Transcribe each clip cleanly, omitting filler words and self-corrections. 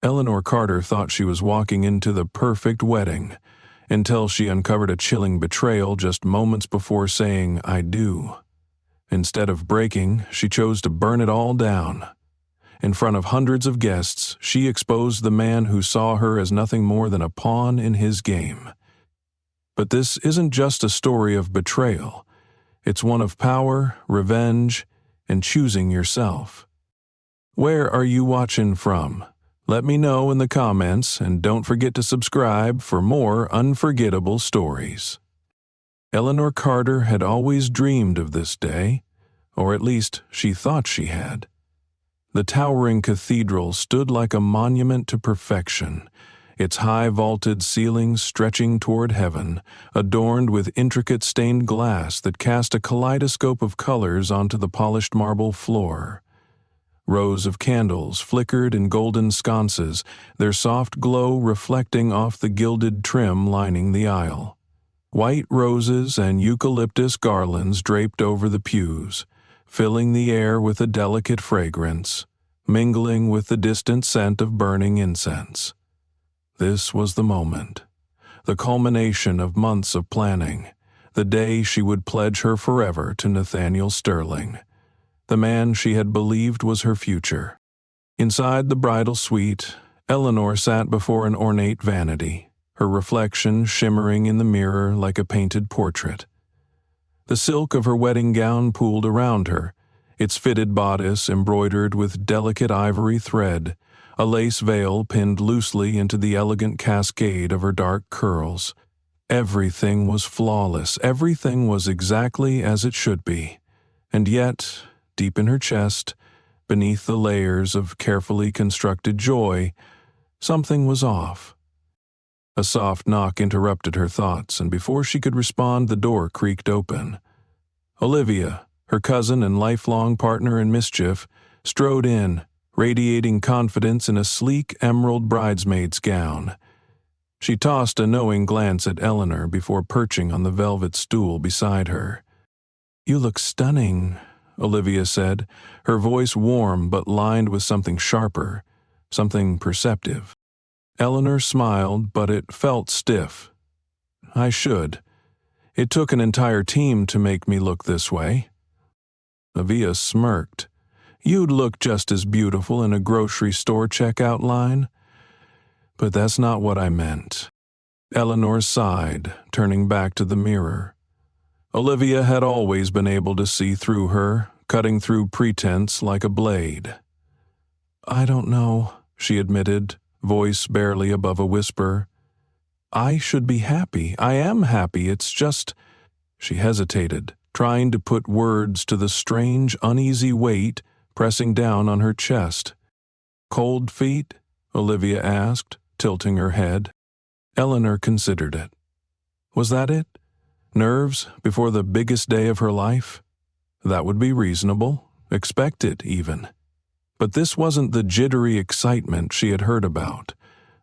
Eleanor Carter thought she was walking into the perfect wedding, until she uncovered a chilling betrayal just moments before saying, "I do." Instead of breaking, she chose to burn it all down. In front of hundreds of guests, she exposed the man who saw her as nothing more than a pawn in his game. But this isn't just a story of betrayal. It's one of power, revenge, and choosing yourself. Where are you watching from? Let me know in the comments, and don't forget to subscribe for more unforgettable stories. Eleanor Carter had always dreamed of this day, or at least she thought she had. The towering cathedral stood like a monument to perfection, its high vaulted ceilings stretching toward heaven, adorned with intricate stained glass that cast a kaleidoscope of colors onto the polished marble floor. Rows of candles flickered in golden sconces, their soft glow reflecting off the gilded trim lining the aisle. White roses and eucalyptus garlands draped over the pews, filling the air with a delicate fragrance, mingling with the distant scent of burning incense. This was the moment, the culmination of months of planning, the day she would pledge her forever to Nathaniel Sterling, the man she had believed was her future. Inside the bridal suite, Eleanor sat before an ornate vanity, her reflection shimmering in the mirror like a painted portrait. The silk of her wedding gown pooled around her, its fitted bodice embroidered with delicate ivory thread, a lace veil pinned loosely into the elegant cascade of her dark curls. Everything was flawless, everything was exactly as it should be, and yet, deep in her chest, beneath the layers of carefully constructed joy, something was off. A soft knock interrupted her thoughts, and before she could respond, the door creaked open. Olivia, her cousin and lifelong partner in mischief, strode in, radiating confidence in a sleek emerald bridesmaid's gown. She tossed a knowing glance at Eleanor before perching on the velvet stool beside her. "You look stunning," Olivia said, her voice warm but lined with something sharper, something perceptive. Eleanor smiled, but it felt stiff. "I should. It took an entire team to make me look this way." Olivia smirked. "You'd look just as beautiful in a grocery store checkout line." "But that's not what I meant." Eleanor sighed, turning back to the mirror. Olivia had always been able to see through her, cutting through pretense like a blade. "I don't know," she admitted, voice barely above a whisper. "I should be happy. I am happy. It's just—" She hesitated, trying to put words to the strange, uneasy weight pressing down on her chest. "Cold feet?" Olivia asked, tilting her head. Eleanor considered it. Was that it? Nerves before the biggest day of her life? That would be reasonable, expected even. But this wasn't the jittery excitement she had heard about,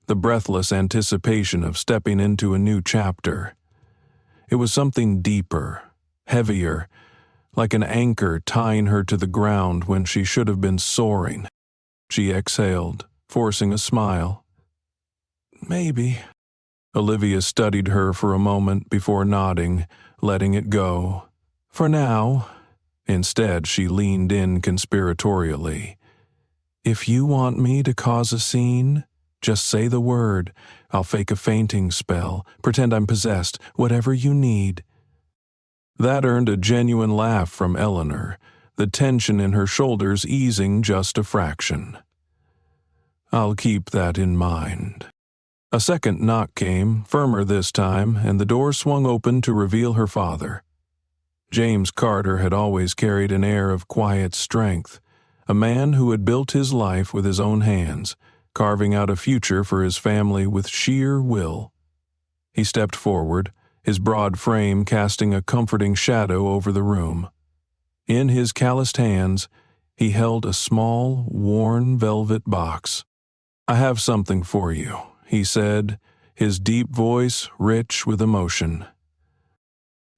the breathless anticipation of stepping into a new chapter. It was something deeper, heavier, like an anchor tying her to the ground when she should have been soaring. She exhaled, forcing a smile. "Maybe." Olivia studied her for a moment before nodding, letting it go. "For now." Instead, she leaned in conspiratorially. "If you want me to cause a scene, just say the word. I'll fake a fainting spell, pretend I'm possessed, whatever you need." That earned a genuine laugh from Eleanor, the tension in her shoulders easing just a fraction. "I'll keep that in mind." A second knock came, firmer this time, and the door swung open to reveal her father. James Carter had always carried an air of quiet strength, a man who had built his life with his own hands, carving out a future for his family with sheer will. He stepped forward, his broad frame casting a comforting shadow over the room. In his calloused hands, he held a small, worn velvet box. "I have something for you," he said, his deep voice rich with emotion.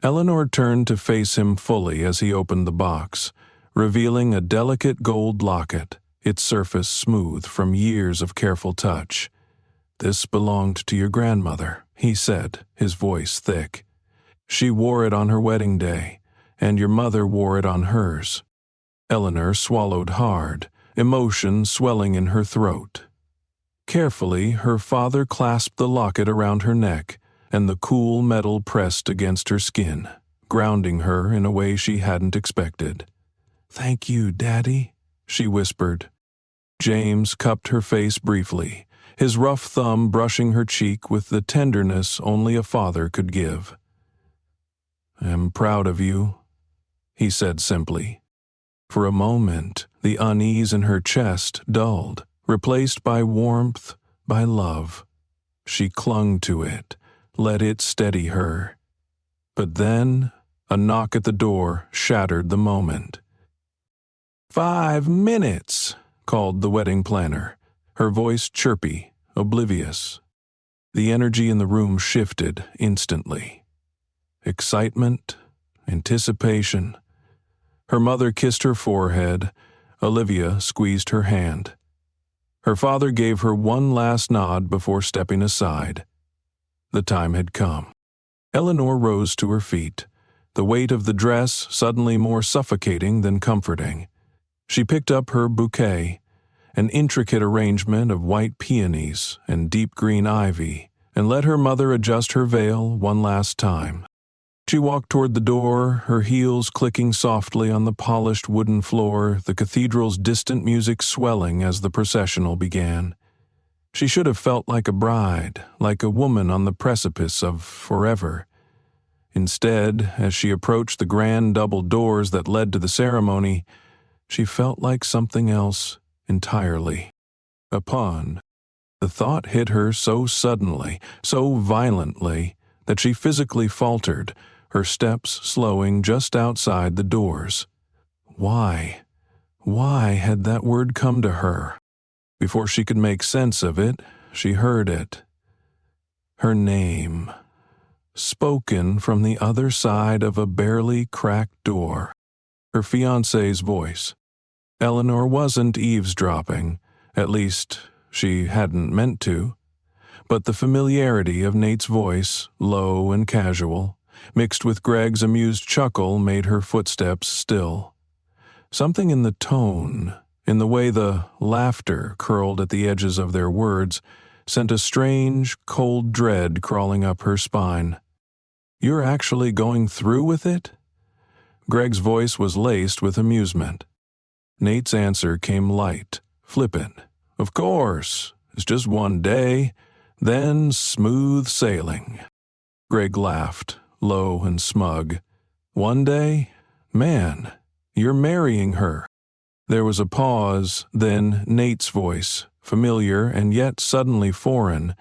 Eleanor turned to face him fully as he opened the box, revealing a delicate gold locket, its surface smooth from years of careful touch. "This belonged to your grandmother," he said, his voice thick. "She wore it on her wedding day, and your mother wore it on hers." Eleanor swallowed hard, emotion swelling in her throat. Carefully, her father clasped the locket around her neck, and the cool metal pressed against her skin, grounding her in a way she hadn't expected. "Thank you, Daddy," she whispered. James cupped her face briefly, his rough thumb brushing her cheek with the tenderness only a father could give. "I'm proud of you," he said simply. For a moment, the unease in her chest dulled, replaced by warmth, by love. She clung to it, let it steady her. But then, a knock at the door shattered the moment. "5 minutes," called the wedding planner, her voice chirpy, oblivious. The energy in the room shifted instantly. Excitement, anticipation. Her mother kissed her forehead. Olivia squeezed her hand. Her father gave her one last nod before stepping aside. The time had come. Eleanor rose to her feet, the weight of the dress suddenly more suffocating than comforting. She picked up her bouquet, an intricate arrangement of white peonies and deep green ivy, and let her mother adjust her veil one last time. She walked toward the door, her heels clicking softly on the polished wooden floor, the cathedral's distant music swelling as the processional began. She should have felt like a bride, like a woman on the precipice of forever. Instead, as she approached the grand double doors that led to the ceremony, she felt like something else entirely. The thought hit her so suddenly, so violently, that she physically faltered, her steps slowing just outside the doors. Why had that word come to her? Before she could make sense of it, she heard it. Her name, spoken from the other side of a barely cracked door. Her fiancé's voice. Eleanor wasn't eavesdropping, at least she hadn't meant to. But the familiarity of Nate's voice, low and casual, mixed with Greg's amused chuckle, made her footsteps still. Something in the tone, in the way the laughter curled at the edges of their words, sent a strange, cold dread crawling up her spine. "You're actually going through with it?" Greg's voice was laced with amusement. Nate's answer came light, flippant. "Of course, it's just one day, then smooth sailing." Greg laughed, low and smug. "One day? Man, you're marrying her." There was a pause, then Nate's voice, familiar and yet suddenly foreign,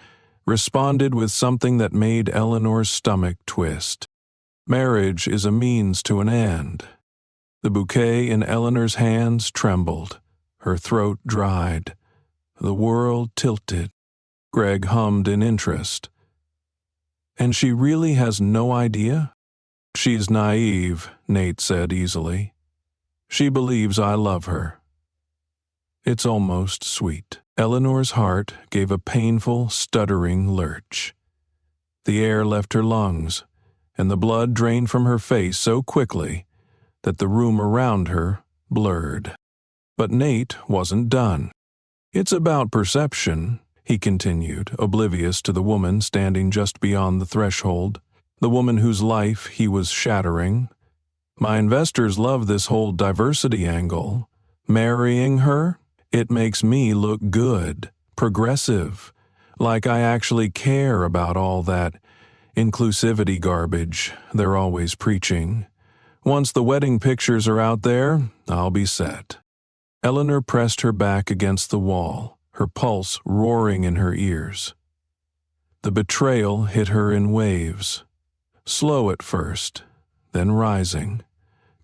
responded with something that made Eleanor's stomach twist. "Marriage is a means to an end." The bouquet in Eleanor's hands trembled. Her throat dried. The world tilted. Greg hummed in interest. "And she really has no idea?" "She's naive," Nate said easily. "She believes I love her." It's almost sweet. Eleanor's heart gave a painful, stuttering lurch. The air left her lungs, and the blood drained from her face so quickly that the room around her blurred. But Nate wasn't done. "It's about perception," he continued, oblivious to the woman standing just beyond the threshold, the woman whose life he was shattering. "My investors love this whole diversity angle. Marrying her, it makes me look good, progressive, like I actually care about all that inclusivity garbage they're always preaching. Once the wedding pictures are out there, I'll be set." Eleanor pressed her back against the wall, her pulse roaring in her ears. The betrayal hit her in waves, slow at first, then rising,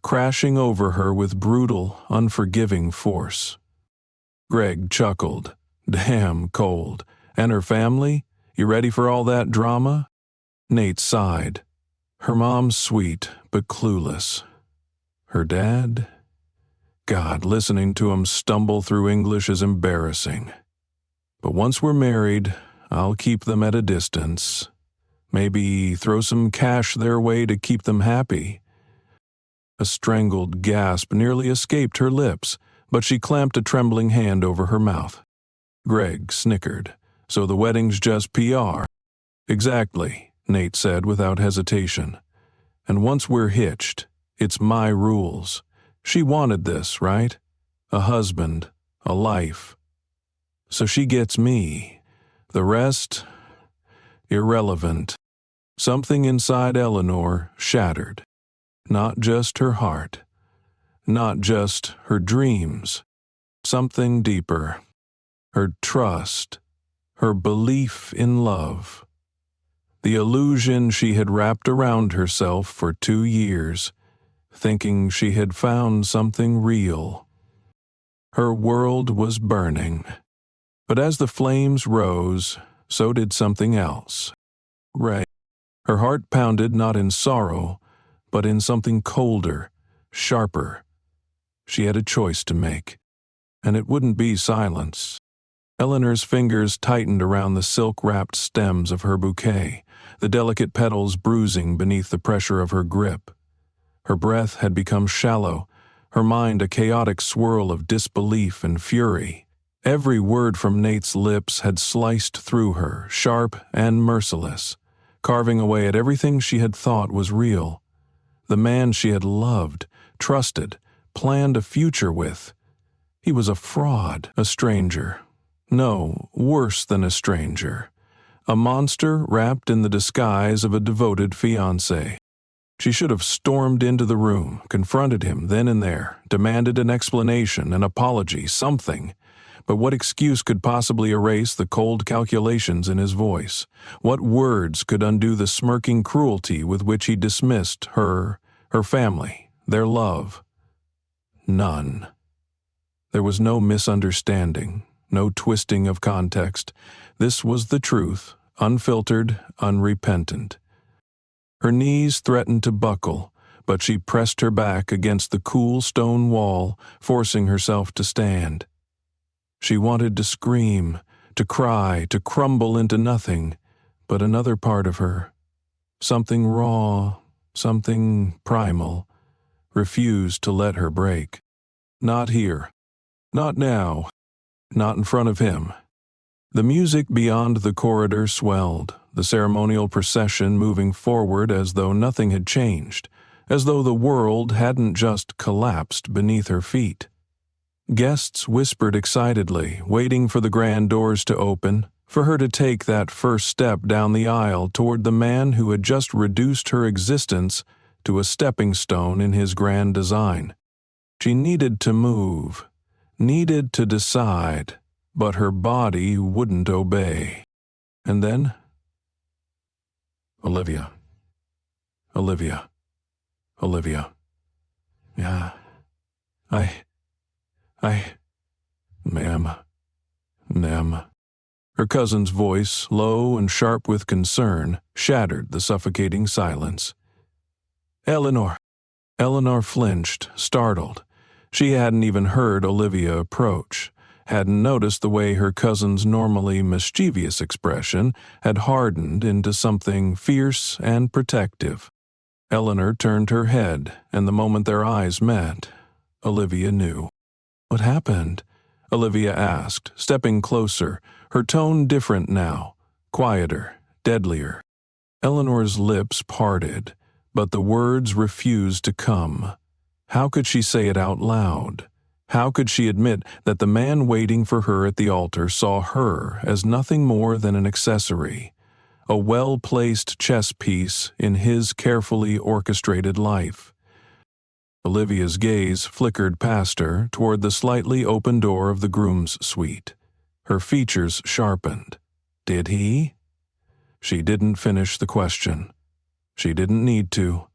crashing over her with brutal, unforgiving force. Greg chuckled. "Damn cold. And her family? You ready for all that drama?" Nate sighed. Her mom's sweet, but clueless. Her dad? God, listening to him stumble through English is embarrassing. But once we're married, I'll keep them at a distance. Maybe throw some cash their way to keep them happy. A strangled gasp nearly escaped her lips, but she clamped a trembling hand over her mouth. Greg snickered. So the wedding's just PR. Exactly, Nate said without hesitation. And once we're hitched, it's my rules. She wanted this, right? A husband, a life. So she gets me. The rest, irrelevant. Something inside Eleanor shattered. Not just her heart. Not just her dreams. Something deeper. Her trust. Her belief in love. The illusion she had wrapped around herself for 2 years, thinking she had found something real. Her world was burning. But as the flames rose, so did something else. Ray. Her heart pounded not in sorrow, but in something colder, sharper. She had a choice to make, and it wouldn't be silence. Eleanor's fingers tightened around the silk-wrapped stems of her bouquet, the delicate petals bruising beneath the pressure of her grip. Her breath had become shallow, her mind a chaotic swirl of disbelief and fury. Every word from Nate's lips had sliced through her, sharp and merciless, carving away at everything she had thought was real. The man she had loved, trusted, planned a future with. He was a fraud, a stranger. No, worse than a stranger. A monster wrapped in the disguise of a devoted fiancé. She should have stormed into the room, confronted him then and there, demanded an explanation, an apology, something. But what excuse could possibly erase the cold calculations in his voice? What words could undo the smirking cruelty with which he dismissed her family, their love? None. There was no misunderstanding, no twisting of context. This was the truth, unfiltered, unrepentant. Her knees threatened to buckle, but she pressed her back against the cool stone wall, forcing herself to stand. She wanted to scream, to cry, to crumble into nothing, but another part of her, something raw, something primal, refused to let her break. Not here. Not now. Not in front of him. The music beyond the corridor swelled, the ceremonial procession moving forward as though nothing had changed, as though the world hadn't just collapsed beneath her feet. Guests whispered excitedly, waiting for the grand doors to open, for her to take that first step down the aisle toward the man who had just reduced her existence to a stepping stone in his grand design. She needed to move, needed to decide, but her body wouldn't obey. And then, Olivia. Yeah, ma'am. Her cousin's voice, low and sharp with concern, shattered the suffocating silence. Eleanor. Eleanor flinched, startled. She hadn't even heard Olivia approach, hadn't noticed the way her cousin's normally mischievous expression had hardened into something fierce and protective. Eleanor turned her head, and the moment their eyes met, Olivia knew. What happened? Olivia asked, stepping closer, her tone different now, quieter, deadlier. Eleanor's lips parted, but the words refused to come. How could she say it out loud? How could she admit that the man waiting for her at the altar saw her as nothing more than an accessory, a well-placed chess piece in his carefully orchestrated life? Olivia's gaze flickered past her toward the slightly open door of the groom's suite. Her features sharpened. Did he? She didn't finish the question. She didn't need to.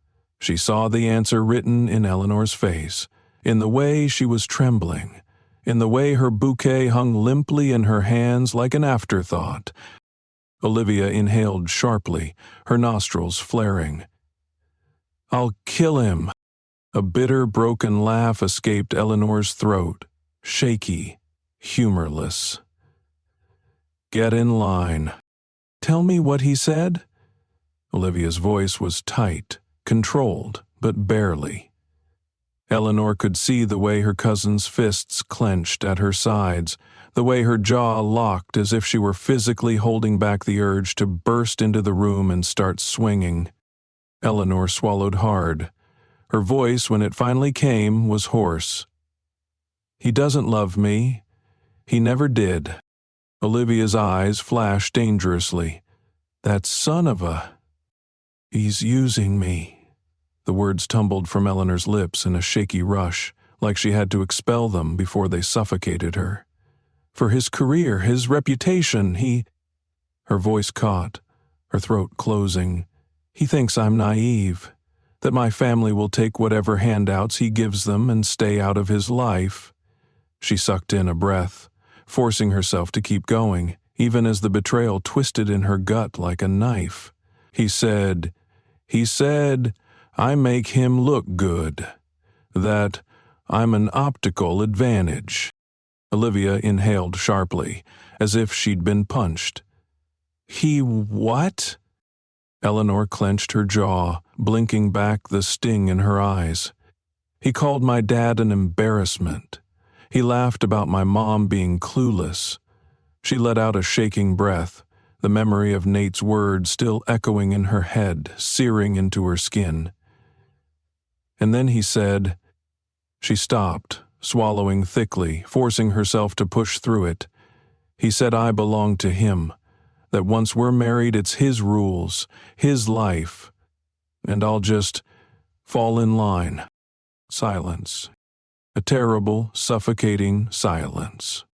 She saw the answer written in Eleanor's face, in the way she was trembling, in the way her bouquet hung limply in her hands like an afterthought. Olivia inhaled sharply, her nostrils flaring. "I'll kill him," A bitter, broken laugh escaped Eleanor's throat, shaky, humorless. "Get in line." "Tell me what he said?" Olivia's voice was tight, controlled, but barely. Eleanor could see the way her cousin's fists clenched at her sides, the way her jaw locked as if she were physically holding back the urge to burst into the room and start swinging. Eleanor swallowed hard. Her voice, when it finally came, was hoarse. "He doesn't love me. He never did." Olivia's eyes flashed dangerously. "That son of a... He's using me." The words tumbled from Eleanor's lips in a shaky rush, like she had to expel them before they suffocated her. "For his career, his reputation, he..." Her voice caught, her throat closing. "He thinks I'm naive, that my family will take whatever handouts he gives them and stay out of his life." She sucked in a breath, forcing herself to keep going, even as the betrayal twisted in her gut like a knife. He said, I make him look good. That I'm an optical advantage." Olivia inhaled sharply, as if she'd been punched. "He what?" Eleanor clenched her jaw, blinking back the sting in her eyes. "He called my dad an embarrassment. He laughed about my mom being clueless." She let out a shaking breath, the memory of Nate's words still echoing in her head, searing into her skin. "And then he said..." She stopped, swallowing thickly, forcing herself to push through it. "He said I belong to him, that once we're married it's his rules, his life, and I'll just fall in line." Silence. A terrible, suffocating silence.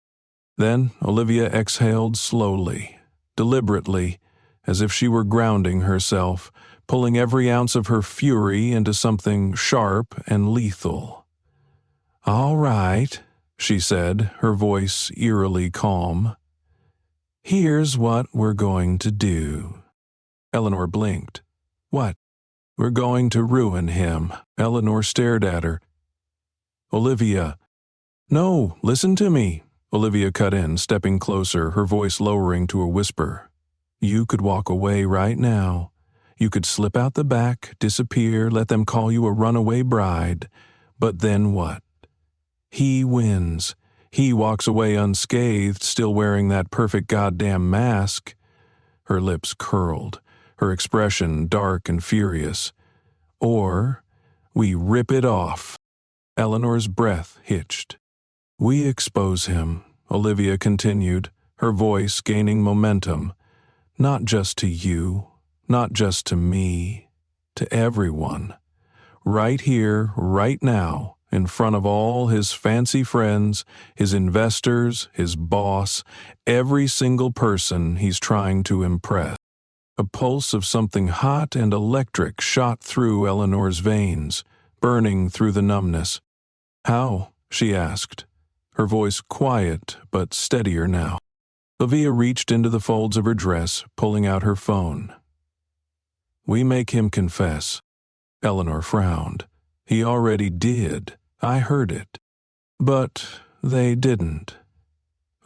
Then Olivia exhaled slowly, deliberately, as if she were grounding herself, pulling every ounce of her fury into something sharp and lethal. "All right," she said, her voice eerily calm. "Here's what we're going to do." Eleanor blinked. "What?" "We're going to ruin him." Eleanor stared at her. "Olivia." "No, listen to me." Olivia cut in, stepping closer, her voice lowering to a whisper. "You could walk away right now. You could slip out the back, disappear, let them call you a runaway bride. But then what? He wins. He walks away unscathed, still wearing that perfect goddamn mask." Her lips curled, her expression dark and furious. "Or we rip it off." Eleanor's breath hitched. "We expose him," Olivia continued, her voice gaining momentum. "Not just to you, not just to me, to everyone. Right here, right now, in front of all his fancy friends, his investors, his boss, every single person he's trying to impress." A pulse of something hot and electric shot through Eleanor's veins, burning through the numbness. "How?" she asked, her voice quiet but steadier now. Olivia reached into the folds of her dress, pulling out her phone. "We make him confess." Eleanor frowned. "He already did. I heard it." "But they didn't."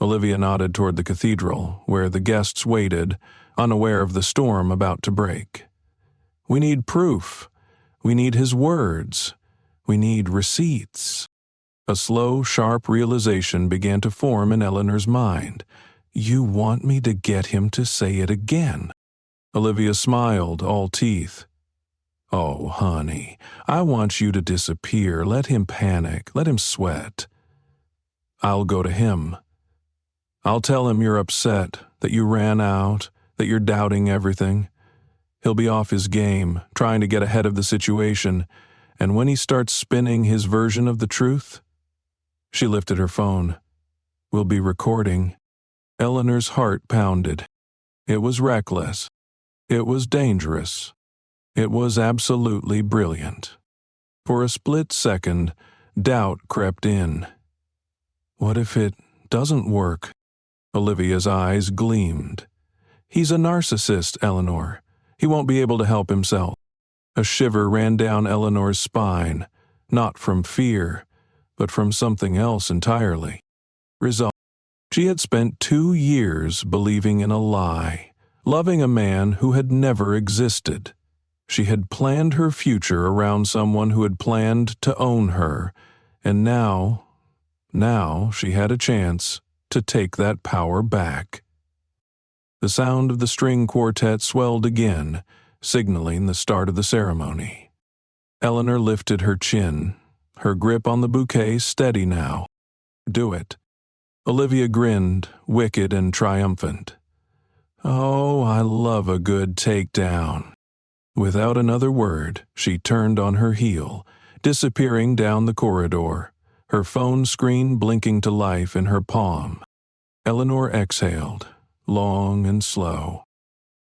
Olivia nodded toward the cathedral, where the guests waited, unaware of the storm about to break. "We need proof. We need his words. We need receipts." A slow, sharp realization began to form in Eleanor's mind. "You want me to get him to say it again?" Olivia smiled, all teeth. "Oh, honey, I want you to disappear. Let him panic. Let him sweat." "I'll go to him. I'll tell him you're upset, that you ran out, that you're doubting everything. He'll be off his game, trying to get ahead of the situation, and when he starts spinning his version of the truth..." She lifted her phone. "We'll be recording." Eleanor's heart pounded. It was reckless. It was dangerous. It was absolutely brilliant. For a split second, doubt crept in. What if it doesn't work? Olivia's eyes gleamed. "He's a narcissist, Eleanor. He won't be able to help himself." A shiver ran down Eleanor's spine. not from fear, but from something else entirely. Resolve. She had spent 2 years believing in a lie, loving a man who had never existed. She had planned her future around someone who had planned to own her, and now she had a chance to take that power back. The sound of the string quartet swelled again, signaling the start of the ceremony. Eleanor lifted her chin, her grip on the bouquet steady now. Do it. Olivia grinned, wicked and triumphant. Oh, I love a good takedown. Without another word, she turned on her heel, disappearing down the corridor, her phone screen blinking to life in her palm. Eleanor exhaled, long and slow.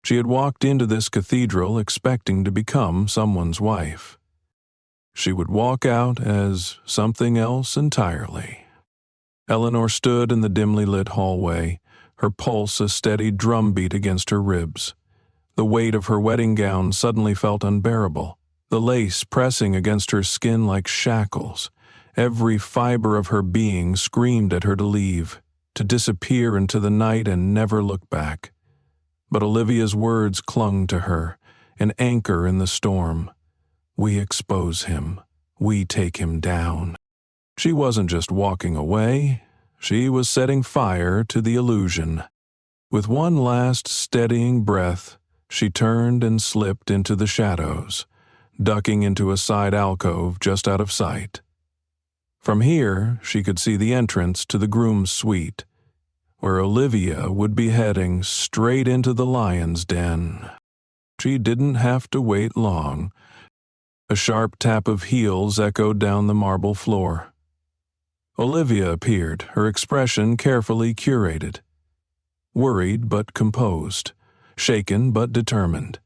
She had walked into this cathedral expecting to become someone's wife. She would walk out as something else entirely. Eleanor stood in the dimly lit hallway, her pulse a steady drumbeat against her ribs. The weight of her wedding gown suddenly felt unbearable, the lace pressing against her skin like shackles. Every fiber of her being screamed at her to leave, to disappear into the night and never look back. But Olivia's words clung to her, an anchor in the storm. We expose him. We take him down. She wasn't just walking away, she was setting fire to the illusion. With one last steadying breath, she turned and slipped into the shadows, ducking into a side alcove just out of sight. From here, she could see the entrance to the groom's suite, where Olivia would be heading straight into the lion's den. She didn't have to wait long. A sharp tap of heels echoed down the marble floor. Olivia appeared, her expression carefully curated. Worried but composed, shaken but determined.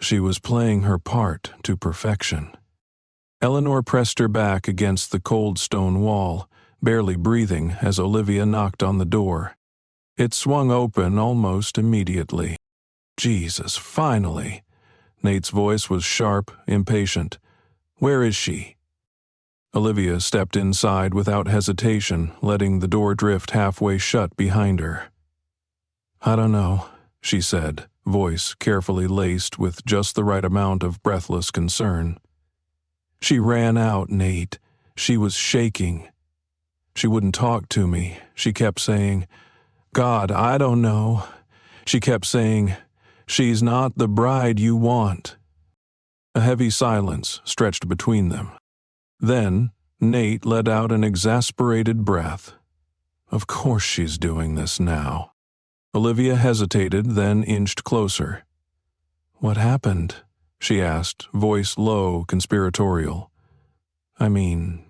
She was playing her part to perfection. Eleanor pressed her back against the cold stone wall, barely breathing as Olivia knocked on the door. It swung open almost immediately. Jesus, finally! Nate's voice was sharp, impatient. Where is she? Olivia stepped inside without hesitation, letting the door drift halfway shut behind her. I don't know, she said, voice carefully laced with just the right amount of breathless concern. She ran out, Nate. She was shaking. She wouldn't talk to me. She kept saying, God, I don't know. She kept saying, she's not the bride you want. A heavy silence stretched between them. Then, Nate let out an exasperated breath. Of course she's doing this now. Olivia hesitated, then inched closer. What happened? She asked, voice low, conspiratorial. I mean,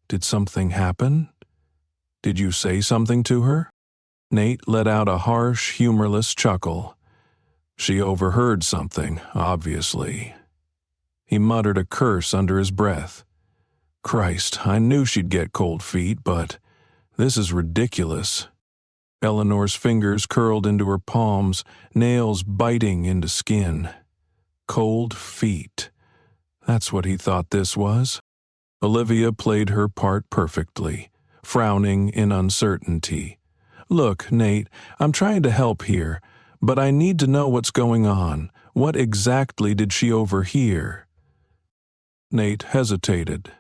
did something happen? Did you say something to her? Nate let out a harsh, humorless chuckle. She overheard something, obviously. He muttered a curse under his breath. Christ, I knew she'd get cold feet, but this is ridiculous. Eleanor's fingers curled into her palms, nails biting into skin. Cold feet. That's what he thought this was. Olivia played her part perfectly, frowning in uncertainty. Look, Nate, I'm trying to help here, but I need to know what's going on. What exactly did she overhear? Nate hesitated.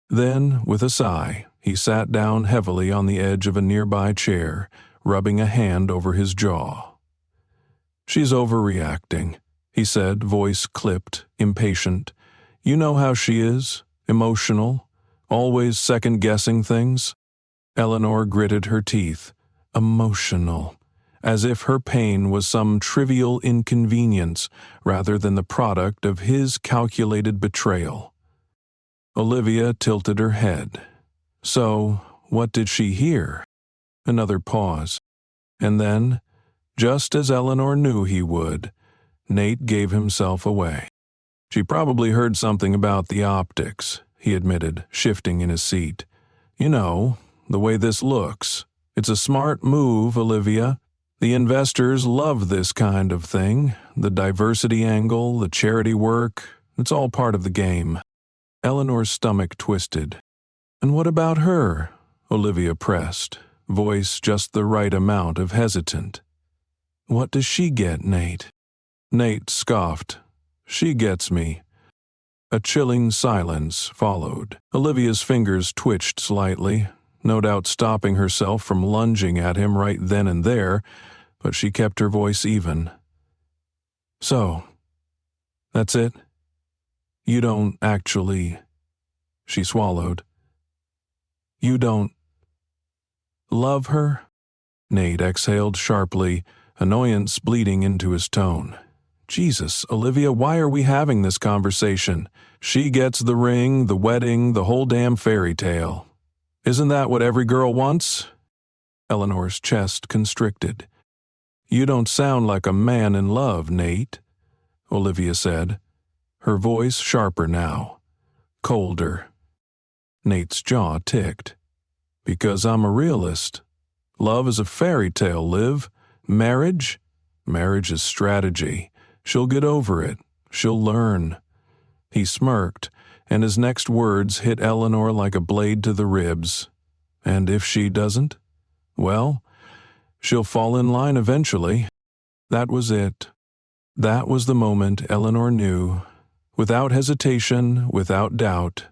Then, with a sigh, he sat down heavily on the edge of a nearby chair, rubbing a hand over his jaw. She's overreacting, he said, voice clipped, impatient. You know how she is, emotional, always second-guessing things. Eleanor gritted her teeth. Emotional, as if her pain was some trivial inconvenience rather than the product of his calculated betrayal. Olivia tilted her head. So, what did she hear? Another pause. And then, just as Eleanor knew he would, Nate gave himself away. She probably heard something about the optics, he admitted, shifting in his seat. You know, the way this looks. It's a smart move, Olivia. The investors love this kind of thing. The diversity angle, the charity work, it's all part of the game. Eleanor's stomach twisted. "And what about her?" Olivia pressed, voice just the right amount of hesitant. "What does she get, Nate?" Nate scoffed. "She gets me." A chilling silence followed. Olivia's fingers twitched slightly, no doubt stopping herself from lunging at him right then and there, but she kept her voice even. "So, that's it? You don't actually—" She swallowed. "You don't love her?" Nate exhaled sharply, annoyance bleeding into his tone. "Jesus, Olivia, why are we having this conversation? She gets the ring, the wedding, the whole damn fairy tale. Isn't that what every girl wants?" Eleanor's chest constricted. "You don't sound like a man in love, Nate," Olivia said, her voice sharper now, colder. Nate's jaw ticked. "Because I'm a realist. Love is a fairy tale, Liv. Marriage? Marriage is strategy. She'll get over it. She'll learn." He smirked, and his next words hit Eleanor like a blade to the ribs. "And if she doesn't? Well, she'll fall in line eventually." That was it. That was the moment Eleanor knew, without hesitation, without doubt,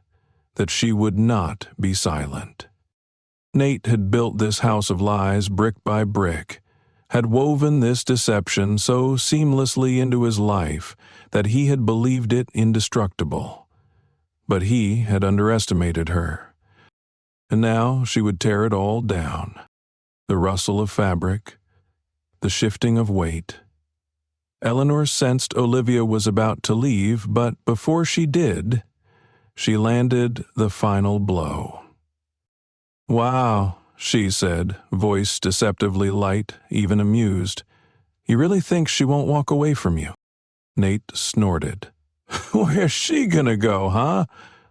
that she would not be silent. Nate had built this house of lies brick by brick, had woven this deception so seamlessly into his life that he had believed it indestructible. But he had underestimated her. And now she would tear it all down. The rustle of fabric, the shifting of weight. Eleanor sensed Olivia was about to leave, but before she did, she landed the final blow. "Wow," she said, voice deceptively light, even amused. "You really think she won't walk away from you?" Nate snorted. "Where's she gonna go, huh?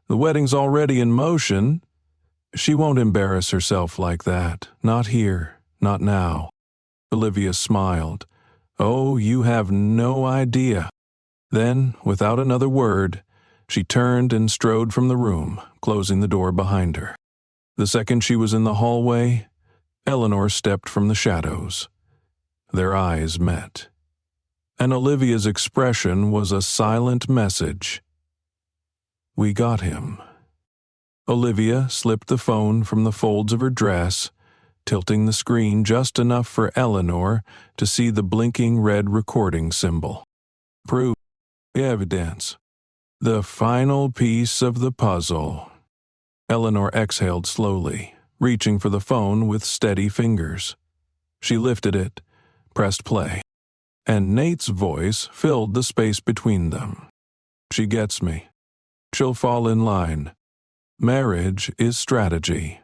The wedding's already in motion." "She won't embarrass herself like that. Not here. Not now." Olivia smiled. "Oh, you have no idea." Then, without another word, she turned and strode from the room, closing the door behind her. The second she was in the hallway, Eleanor stepped from the shadows. Their eyes met. And Olivia's expression was a silent message. "We got him." Olivia slipped the phone from the folds of her dress, tilting the screen just enough for Eleanor to see the blinking red recording symbol. "Proof, evidence. The final piece of the puzzle." Eleanor exhaled slowly, reaching for the phone with steady fingers. She lifted it, pressed play, and Nate's voice filled the space between them. "She gets me. She'll fall in line. Marriage is strategy."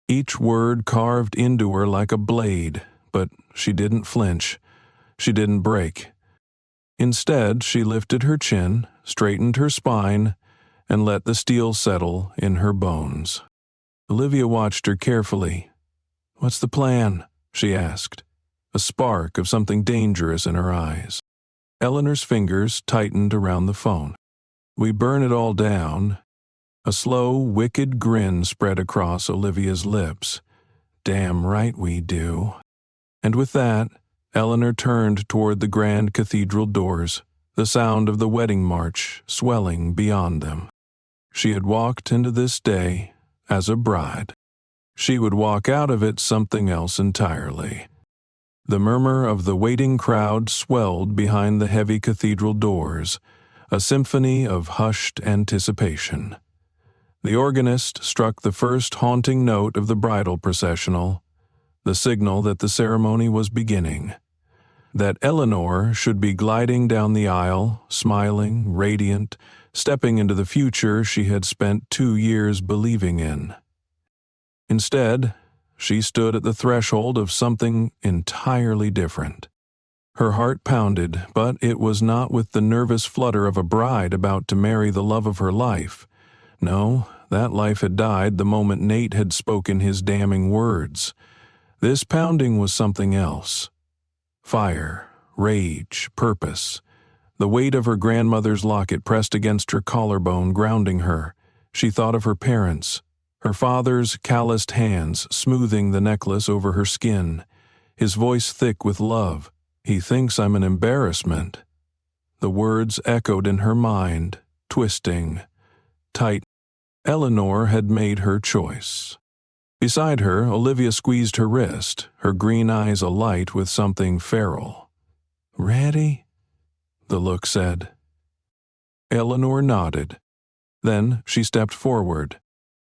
Each word carved into her like a blade, but she didn't flinch. She didn't break. Instead, she lifted her chin, straightened her spine, and let the steel settle in her bones. Olivia watched her carefully. "What's the plan?" she asked, a spark of something dangerous in her eyes. Eleanor's fingers tightened around the phone. "We burn it all down." A slow, wicked grin spread across Olivia's lips. "Damn right we do." And with that, Eleanor turned toward the grand cathedral doors, the sound of the wedding march swelling beyond them. She had walked into this day as a bride. She would walk out of it something else entirely. The murmur of the waiting crowd swelled behind the heavy cathedral doors, a symphony of hushed anticipation. The organist struck the first haunting note of the bridal processional, the signal that the ceremony was beginning, that Eleanor should be gliding down the aisle, smiling, radiant, stepping into the future she had spent 2 years believing in. Instead, she stood at the threshold of something entirely different. Her heart pounded, but it was not with the nervous flutter of a bride about to marry the love of her life. No, that life had died the moment Nate had spoken his damning words. This pounding was something else. Fire, rage, purpose. The weight of her grandmother's locket pressed against her collarbone, grounding her. She thought of her parents, her father's calloused hands smoothing the necklace over her skin, his voice thick with love. "He thinks I'm an embarrassment." The words echoed in her mind, twisting, tight. Eleanor had made her choice. Beside her, Olivia squeezed her wrist, her green eyes alight with something feral. "Ready?" the look said. Eleanor nodded. Then she stepped forward.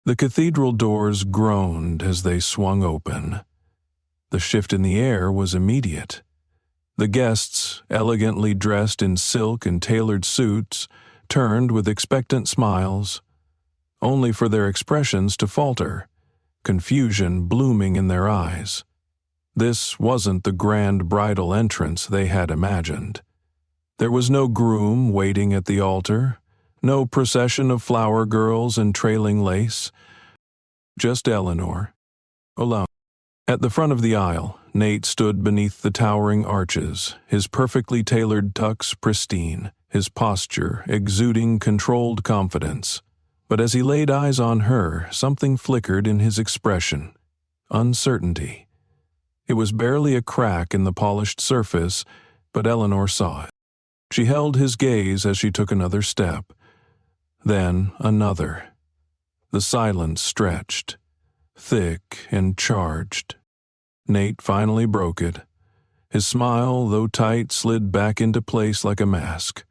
The cathedral doors groaned as they swung open. The shift in the air was immediate. The guests, elegantly dressed in silk and tailored suits, turned with expectant smiles, only for their expressions to falter, confusion blooming in their eyes. This wasn't the grand bridal entrance they had imagined. There was no groom waiting at the altar, no procession of flower girls in trailing lace, just Eleanor, alone. At the front of the aisle, Nate stood beneath the towering arches, his perfectly tailored tux pristine, his posture exuding controlled confidence. But as he laid eyes on her, something flickered in his expression. Uncertainty. It was barely a crack in the polished surface, but Eleanor saw it. She held his gaze as she took another step. Then another. The silence stretched, thick and charged. Nate finally broke it. His smile, though tight, slid back into place like a mask.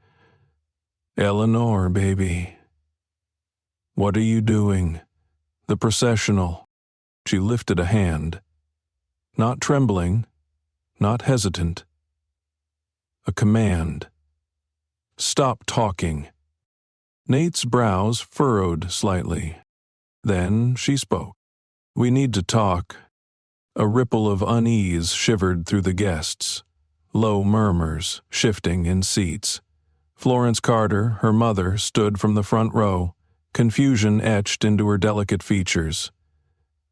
"Eleanor, baby. What are you doing?" The processional. She lifted a hand. Not trembling, not hesitant. A command. "Stop talking." Nate's brows furrowed slightly. Then she spoke. "We need to talk." A ripple of unease shivered through the guests. Low murmurs, shifting in seats. Florence Carter, her mother, stood from the front row, confusion etched into her delicate features.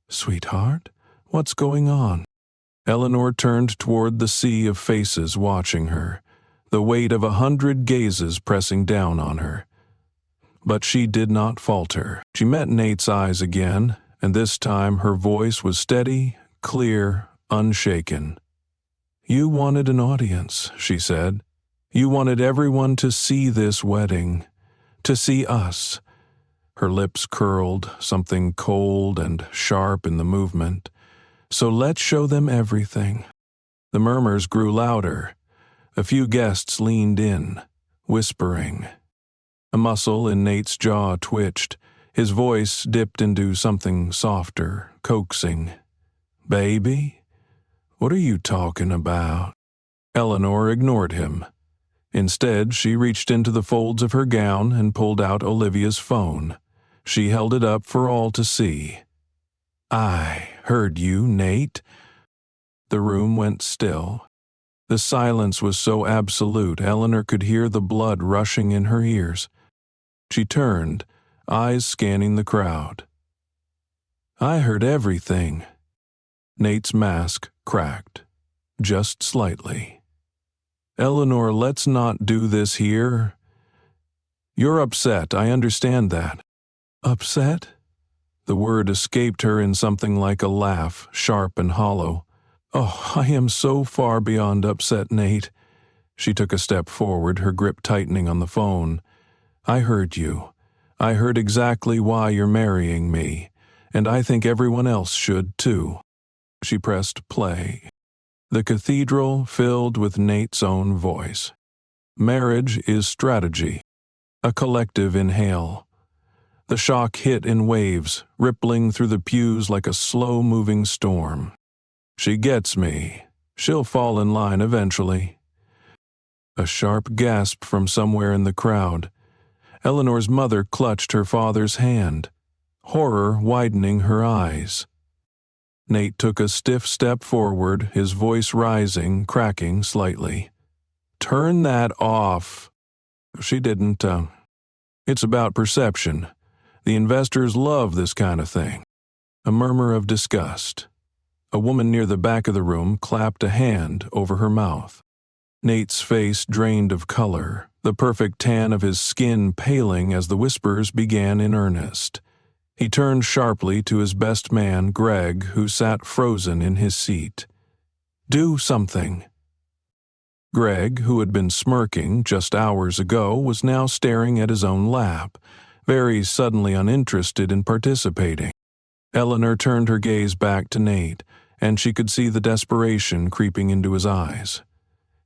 "Sweetheart, what's going on?" Eleanor turned toward the sea of faces watching her, the weight of 100 gazes pressing down on her. But she did not falter. She met Nate's eyes again, and this time her voice was steady, clear, unshaken. "You wanted an audience," she said. "You wanted everyone to see this wedding, to see us." Her lips curled, something cold and sharp in the movement. "So let's show them everything." The murmurs grew louder. A few guests leaned in, whispering. A muscle in Nate's jaw twitched. His voice dipped into something softer, coaxing. "Baby? What are you talking about?" Eleanor ignored him. Instead, she reached into the folds of her gown and pulled out Olivia's phone. She held it up for all to see. "I heard you, Nate." The room went still. The silence was so absolute, Eleanor could hear the blood rushing in her ears. She turned, eyes scanning the crowd. "I heard everything." Nate's mask cracked, just slightly. "Eleanor, let's not do this here." "You're upset, I understand that." "Upset?" The word escaped her in something like a laugh, sharp and hollow. "Oh, I am so far beyond upset, Nate." She took a step forward, her grip tightening on the phone. "I heard you. I heard exactly why you're marrying me, and I think everyone else should too." She pressed play. The cathedral filled with Nate's own voice. "Marriage is strategy." A collective inhale. The shock hit in waves, rippling through the pews like a slow-moving storm. "She gets me. She'll fall in line eventually." A sharp gasp from somewhere in the crowd. Eleanor's mother clutched her father's hand, horror widening her eyes. Nate took a stiff step forward, his voice rising, cracking slightly. "Turn that off." She didn't. It's about perception. The investors love this kind of thing. A murmur of disgust. A woman near the back of the room clapped a hand over her mouth. Nate's face drained of color, the perfect tan of his skin paling as the whispers began in earnest. He turned sharply to his best man, Greg, who sat frozen in his seat. "Do something." Greg, who had been smirking just hours ago, was now staring at his own lap, very suddenly uninterested in participating. Eleanor turned her gaze back to Nate, and she could see the desperation creeping into his eyes.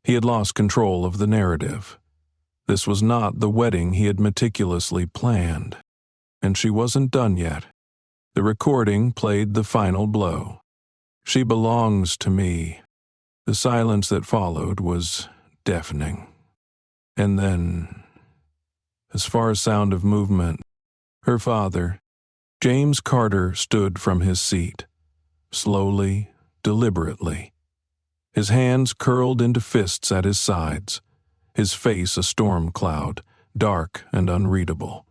He had lost control of the narrative. This was not the wedding he had meticulously planned. And she wasn't done yet. The recording played the final blow. "She belongs to me." The silence that followed was deafening. And then, as far as sound of movement, her father, James Carter, stood from his seat, slowly, deliberately. His hands curled into fists at his sides, his face a storm cloud, dark and unreadable.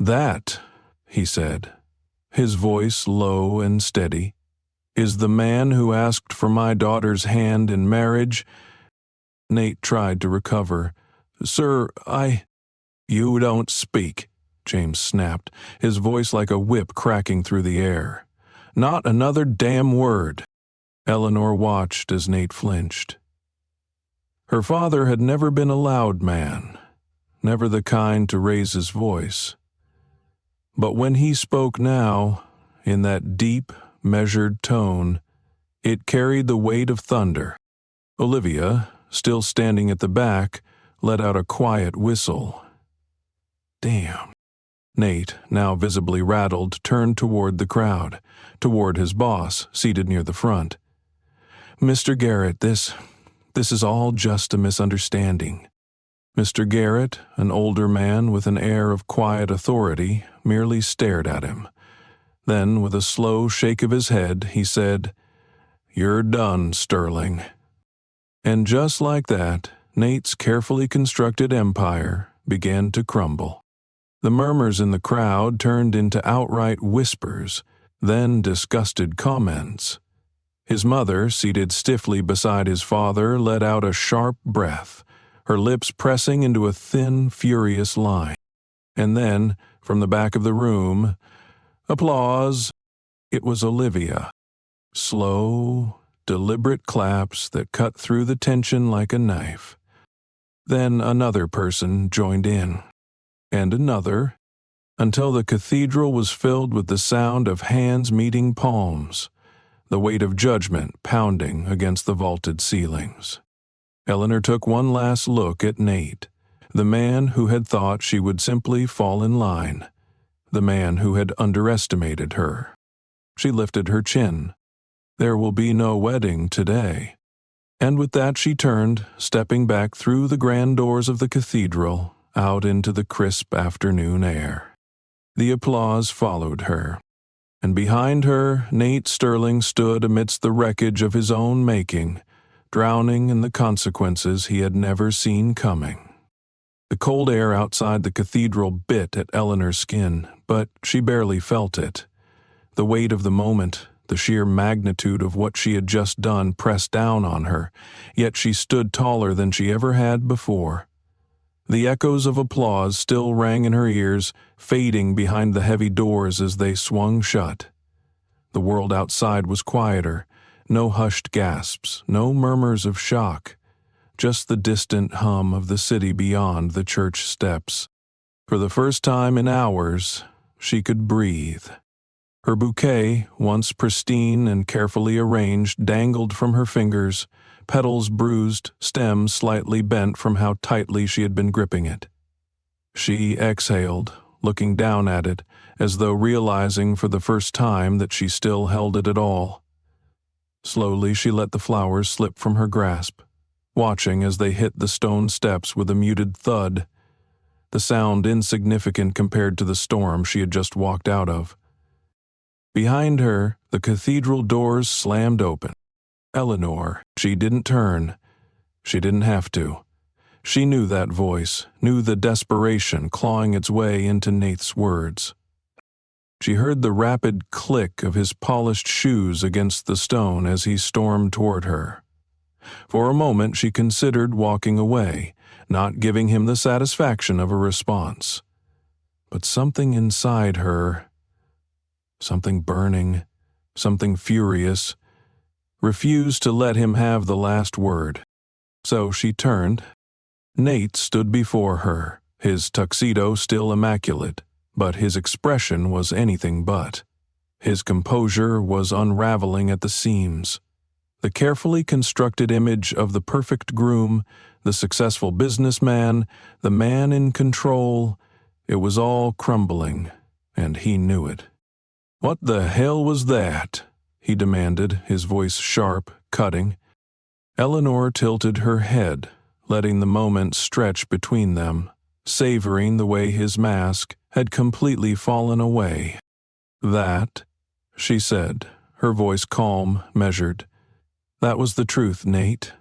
"That," he said, his voice low and steady, "is the man who asked for my daughter's hand in marriage." Nate tried to recover. "Sir, You don't speak," James snapped, his voice like a whip cracking through the air. "Not another damn word." Eleanor watched as Nate flinched. Her father had never been a loud man, never the kind to raise his voice. But when he spoke now, in that deep, measured tone, it carried the weight of thunder. Olivia, still standing at the back, let out a quiet whistle. "Damn." Nate, now visibly rattled, turned toward the crowd, toward his boss, seated near the front. "Mr. Garrett, this is all just a misunderstanding." Mr. Garrett, an older man with an air of quiet authority, merely stared at him. Then, with a slow shake of his head, he said, "You're done, Sterling." And just like that, Nate's carefully constructed empire began to crumble. The murmurs in the crowd turned into outright whispers, then disgusted comments. His mother, seated stiffly beside his father, let out a sharp breath, her lips pressing into a thin, furious line. And then, from the back of the room, applause. It was Olivia. Slow, deliberate claps that cut through the tension like a knife. Then another person joined in, and another, until the cathedral was filled with the sound of hands meeting palms, the weight of judgment pounding against the vaulted ceilings. Eleanor took one last look at Nate, the man who had thought she would simply fall in line, the man who had underestimated her. She lifted her chin. There will be no wedding today. And with that she turned, stepping back through the grand doors of the cathedral, out into the crisp afternoon air. The applause followed her, and behind her Nate Sterling stood amidst the wreckage of his own making, drowning in the consequences he had never seen coming. The cold air outside the cathedral bit at Eleanor's skin, but she barely felt it. The weight of the moment, the sheer magnitude of what she had just done pressed down on her, yet she stood taller than she ever had before. The echoes of applause still rang in her ears, fading behind the heavy doors as they swung shut. The world outside was quieter, no hushed gasps, no murmurs of shock, just the distant hum of the city beyond the church steps. For the first time in hours, she could breathe. Her bouquet, once pristine and carefully arranged, dangled from her fingers, petals bruised, stems slightly bent from how tightly she had been gripping it. She exhaled, looking down at it, as though realizing for the first time that she still held it at all. Slowly she let the flowers slip from her grasp, watching as they hit the stone steps with a muted thud, the sound insignificant compared to the storm she had just walked out of. Behind her, the cathedral doors slammed open. Eleanor, she didn't turn. She didn't have to. She knew that voice, knew the desperation clawing its way into Nate's words. She heard the rapid click of his polished shoes against the stone as he stormed toward her. For a moment she considered walking away, not giving him the satisfaction of a response. But something inside her, something burning, something furious, refused to let him have the last word. So she turned. Nate stood before her, his tuxedo still immaculate, but his expression was anything but. His composure was unraveling at the seams. The carefully constructed image of the perfect groom, the successful businessman, the man in control, it was all crumbling, and he knew it. "What the hell was that?" he demanded, his voice sharp, cutting. Eleanor tilted her head, letting the moment stretch between them, savoring the way his mask had completely fallen away. "That," she said, her voice calm, measured. "That was the truth, Nate.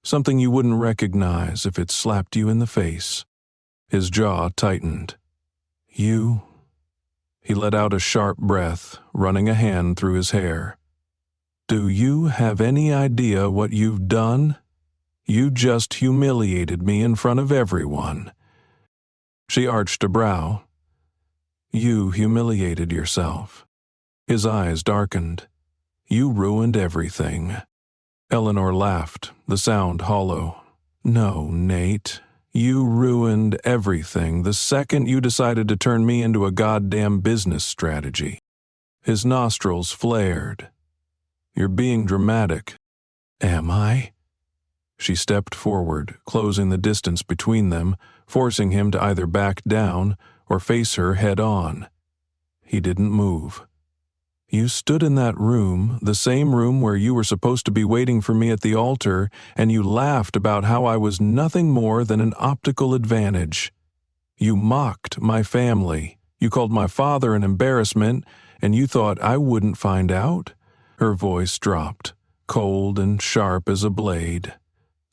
Something you wouldn't recognize if it slapped you in the face." His jaw tightened. "You?" He let out a sharp breath, running a hand through his hair. "Do you have any idea what you've done? You just humiliated me in front of everyone." She arched a brow. "You humiliated yourself." His eyes darkened. "You ruined everything." Eleanor laughed, the sound hollow. "No, Nate. You ruined everything the second you decided to turn me into a goddamn business strategy." His nostrils flared. "You're being dramatic." "Am I?" She stepped forward, closing the distance between them, forcing him to either back down or face her head-on. He didn't move. "You stood in that room, the same room where you were supposed to be waiting for me at the altar, and you laughed about how I was nothing more than an optical advantage. You mocked my family. You called my father an embarrassment, and you thought I wouldn't find out?" Her voice dropped, cold and sharp as a blade.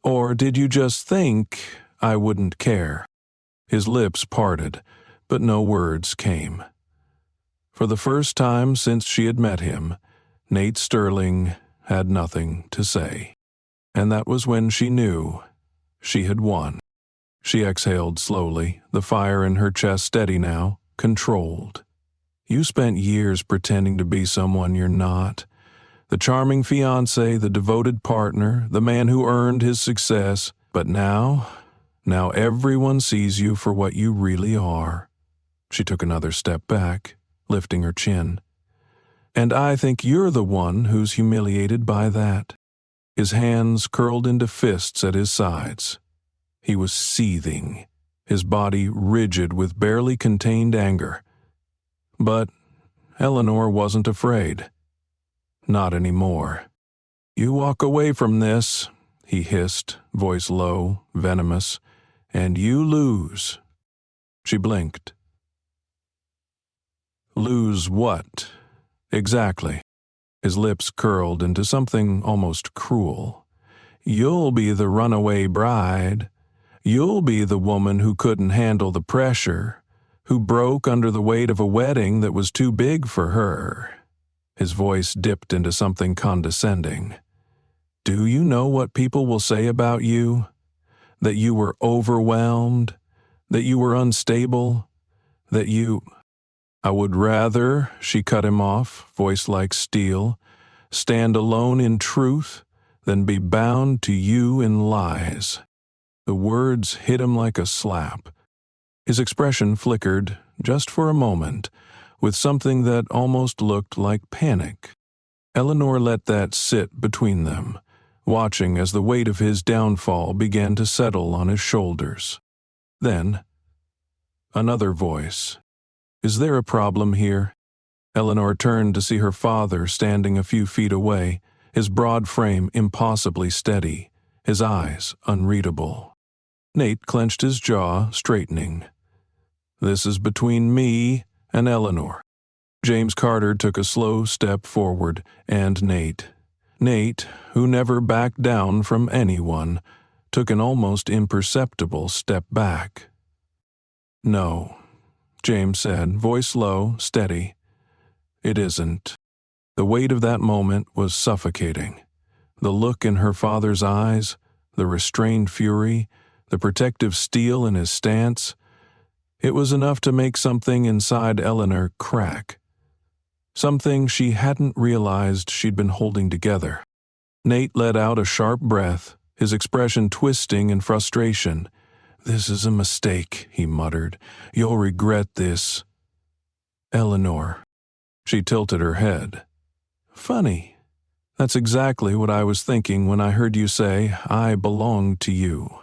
"Or did you just think I wouldn't care?" His lips parted, but no words came. For the first time since she had met him, Nate Sterling had nothing to say. And that was when she knew she had won. She exhaled slowly, the fire in her chest steady now, controlled. "You spent years pretending to be someone you're not. The charming fiancé, the devoted partner, the man who earned his success. But now everyone sees you for what you really are." She took another step back, lifting her chin. "And I think you're the one who's humiliated by that." His hands curled into fists at his sides. He was seething, his body rigid with barely contained anger. But Eleanor wasn't afraid. Not anymore. "You walk away from this," he hissed, voice low, venomous, "and you lose." She blinked. "Lose what? Exactly?" His lips curled into something almost cruel. "You'll be the runaway bride. You'll be the woman who couldn't handle the pressure, who broke under the weight of a wedding that was too big for her." His voice dipped into something condescending. "Do you know what people will say about you? That you were overwhelmed, that you were unstable, that you—" "I would rather," she cut him off, voice like steel, "stand alone in truth than be bound to you in lies." The words hit him like a slap. His expression flickered, just for a moment, with something that almost looked like panic. Eleanor let that sit between them, watching as the weight of his downfall began to settle on his shoulders. Then, another voice. "Is there a problem here?" Eleanor turned to see her father standing a few feet away, his broad frame impossibly steady, his eyes unreadable. Nate clenched his jaw, straightening. "This is between me and Eleanor." James Carter took a slow step forward, and Nate, who never backed down from anyone, took an almost imperceptible step back. "No," James said, voice low, steady. "It isn't." The weight of that moment was suffocating. The look in her father's eyes, the restrained fury, the protective steel in his stance. It was enough to make something inside Eleanor crack. Something she hadn't realized she'd been holding together. Nate let out a sharp breath, his expression twisting in frustration. "This is a mistake," he muttered. "You'll regret this." "Eleanor." She tilted her head. "Funny. That's exactly what I was thinking when I heard you say, 'I belong to you.'"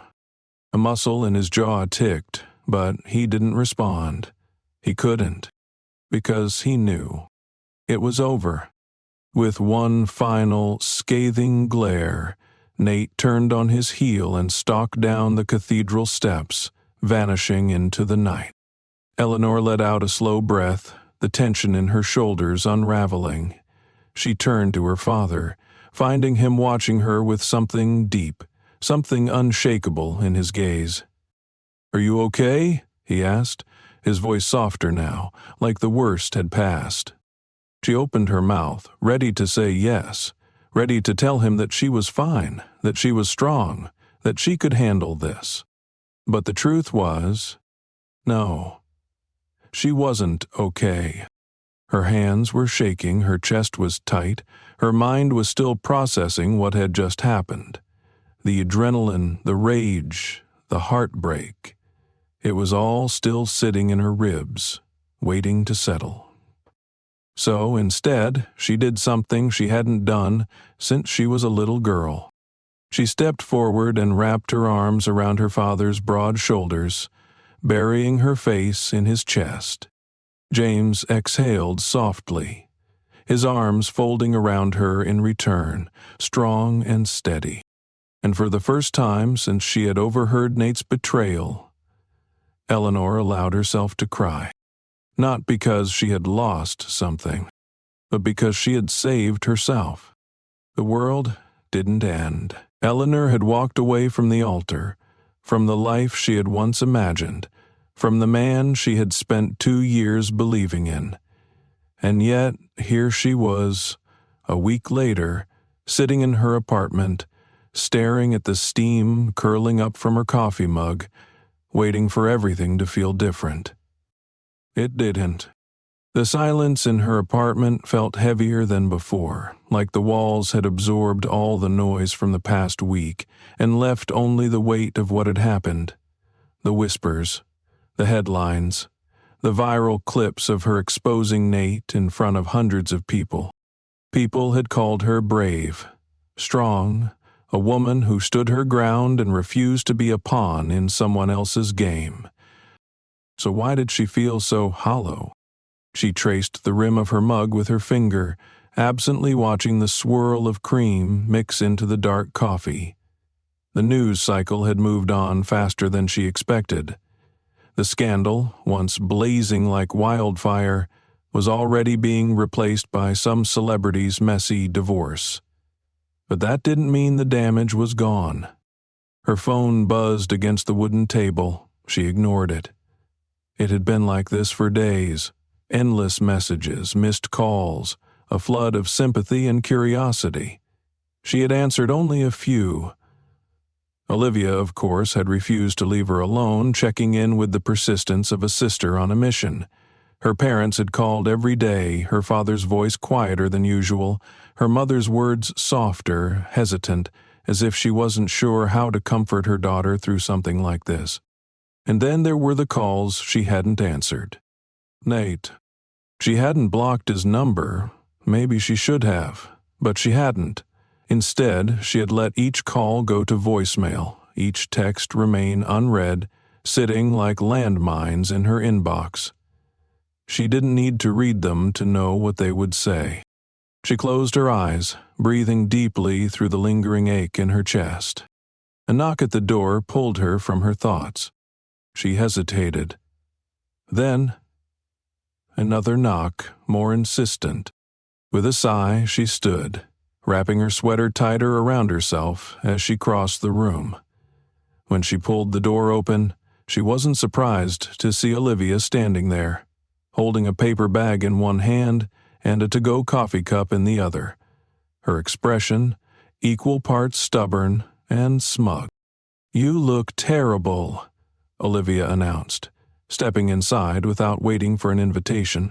A muscle in his jaw ticked, but he didn't respond. He couldn't, because he knew. It was over. With one final, scathing glare, Nate turned on his heel and stalked down the cathedral steps, vanishing into the night. Eleanor let out a slow breath, the tension in her shoulders unraveling. She turned to her father, finding him watching her with something deep, something unshakable in his gaze. "Are you okay?" he asked, his voice softer now, like the worst had passed. She opened her mouth, ready to say yes, ready to tell him that she was fine, that she was strong, that she could handle this. But the truth was, no. She wasn't okay. Her hands were shaking, her chest was tight, her mind was still processing what had just happened. The adrenaline, the rage, the heartbreak. It was all still sitting in her ribs, waiting to settle. So instead, she did something she hadn't done since she was a little girl. She stepped forward and wrapped her arms around her father's broad shoulders, burying her face in his chest. James exhaled softly, his arms folding around her in return, strong and steady. And for the first time since she had overheard Nate's betrayal, Eleanor allowed herself to cry. Not because she had lost something, but because she had saved herself. The world didn't end. Eleanor had walked away from the altar, from the life she had once imagined, from the man she had spent 2 years believing in. And yet, here she was, a week later, sitting in her apartment, staring at the steam curling up from her coffee mug, waiting for everything to feel different. It didn't. The silence in her apartment felt heavier than before, like the walls had absorbed all the noise from the past week and left only the weight of what had happened. The whispers, the headlines, the viral clips of her exposing Nate in front of hundreds of people. People had called her brave, strong, a woman who stood her ground and refused to be a pawn in someone else's game. So why did she feel so hollow? She traced the rim of her mug with her finger, absently watching the swirl of cream mix into the dark coffee. The news cycle had moved on faster than she expected. The scandal, once blazing like wildfire, was already being replaced by some celebrity's messy divorce. But that didn't mean the damage was gone. Her phone buzzed against the wooden table. She ignored it. It had been like this for days. Endless messages, missed calls, a flood of sympathy and curiosity. She had answered only a few. Olivia, of course, had refused to leave her alone, checking in with the persistence of a sister on a mission. Her parents had called every day, her father's voice quieter than usual, her mother's words softer, hesitant, as if she wasn't sure how to comfort her daughter through something like this. And then there were the calls she hadn't answered. Nate. She hadn't blocked his number. Maybe she should have, but she hadn't. Instead, she had let each call go to voicemail, each text remain unread, sitting like landmines in her inbox. She didn't need to read them to know what they would say. She closed her eyes, breathing deeply through the lingering ache in her chest. A knock at the door pulled her from her thoughts. She hesitated. Then, another knock, more insistent. With a sigh, she stood, wrapping her sweater tighter around herself as she crossed the room. When she pulled the door open, she wasn't surprised to see Olivia standing there, holding a paper bag in one hand and a to-go coffee cup in the other. Her expression, equal parts stubborn and smug. "You look terrible," Olivia announced, stepping inside without waiting for an invitation.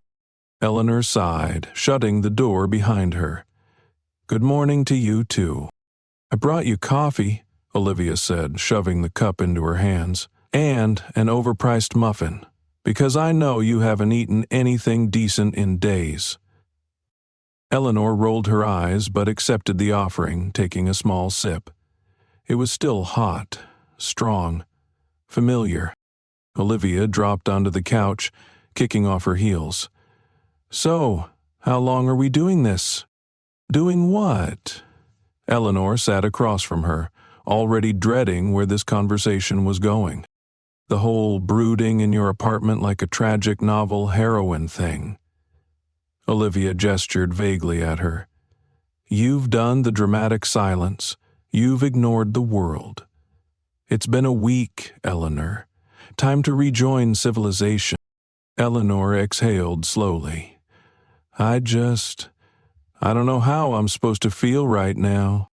Eleanor sighed, shutting the door behind her. "Good morning to you, too." "I brought you coffee," Olivia said, shoving the cup into her hands, "and an overpriced muffin, because I know you haven't eaten anything decent in days." Eleanor rolled her eyes but accepted the offering, taking a small sip. It was still hot, strong, familiar. Olivia dropped onto the couch, kicking off her heels. "So, how long are we doing this?" "Doing what?" Eleanor sat across from her, already dreading where this conversation was going. The whole brooding in your apartment like a tragic novel heroine thing. Olivia gestured vaguely at her. "You've done the dramatic silence. You've ignored the world. It's been a week, Eleanor. Time to rejoin civilization." Eleanor exhaled slowly. I don't know how I'm supposed to feel right now."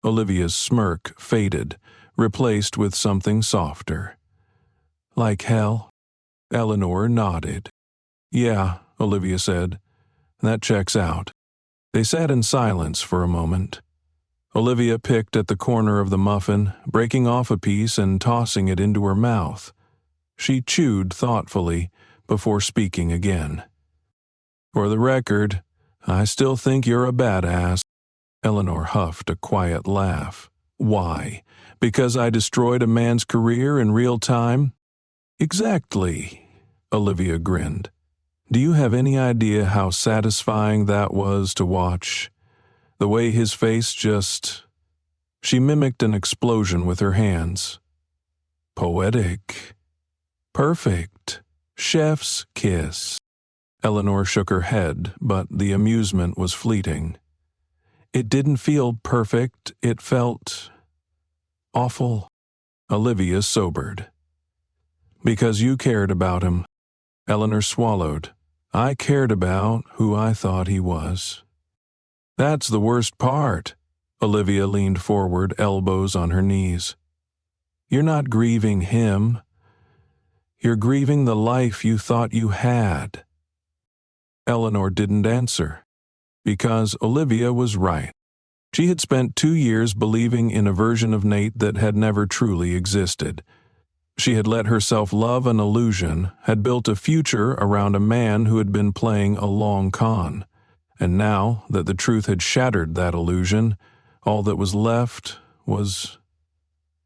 Olivia's smirk faded, replaced with something softer. "Like hell?" Eleanor nodded. "Yeah," Olivia said. "That checks out." They sat in silence for a moment. Olivia picked at the corner of the muffin, breaking off a piece and tossing it into her mouth. She chewed thoughtfully before speaking again. "For the record, I still think you're a badass." Eleanor huffed a quiet laugh. "Why? Because I destroyed a man's career in real time?" "Exactly," Olivia grinned. "Do you have any idea how satisfying that was to watch? The way his face just—" She mimicked an explosion with her hands. "Poetic. Perfect. Chef's kiss." Eleanor shook her head, but the amusement was fleeting. "It didn't feel perfect, it felt awful." Olivia sobered. "Because you cared about him." Eleanor swallowed. "I cared about who I thought he was." "That's the worst part." Olivia leaned forward, elbows on her knees. "You're not grieving him. You're grieving the life you thought you had." Eleanor didn't answer, because Olivia was right. She had spent 2 years believing in a version of Nate that had never truly existed. She had let herself love an illusion, had built a future around a man who had been playing a long con. And now that the truth had shattered that illusion, all that was left was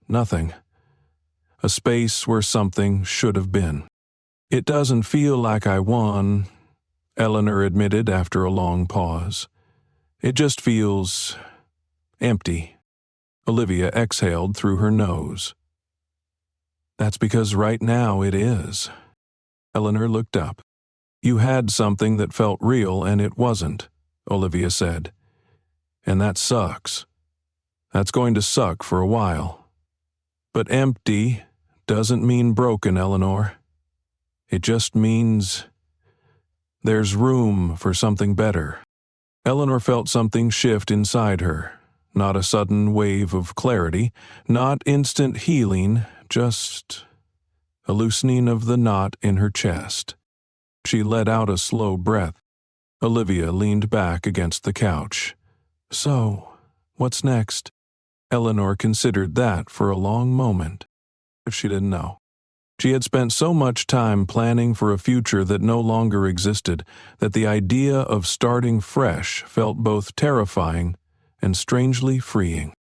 nothing. A space where something should have been. "It doesn't feel like I won," Eleanor admitted after a long pause. "It just feels empty." Olivia exhaled through her nose. "That's because right now it is." Eleanor looked up. "You had something that felt real and it wasn't," Olivia said. "And that sucks. That's going to suck for a while. But empty doesn't mean broken, Eleanor. It just means there's room for something better." Eleanor felt something shift inside her. Not a sudden wave of clarity, not instant healing, just a loosening of the knot in her chest. She let out a slow breath. Olivia leaned back against the couch. "So, what's next?" Eleanor considered that for a long moment. She didn't know. She had spent so much time planning for a future that no longer existed that the idea of starting fresh felt both terrifying and strangely freeing.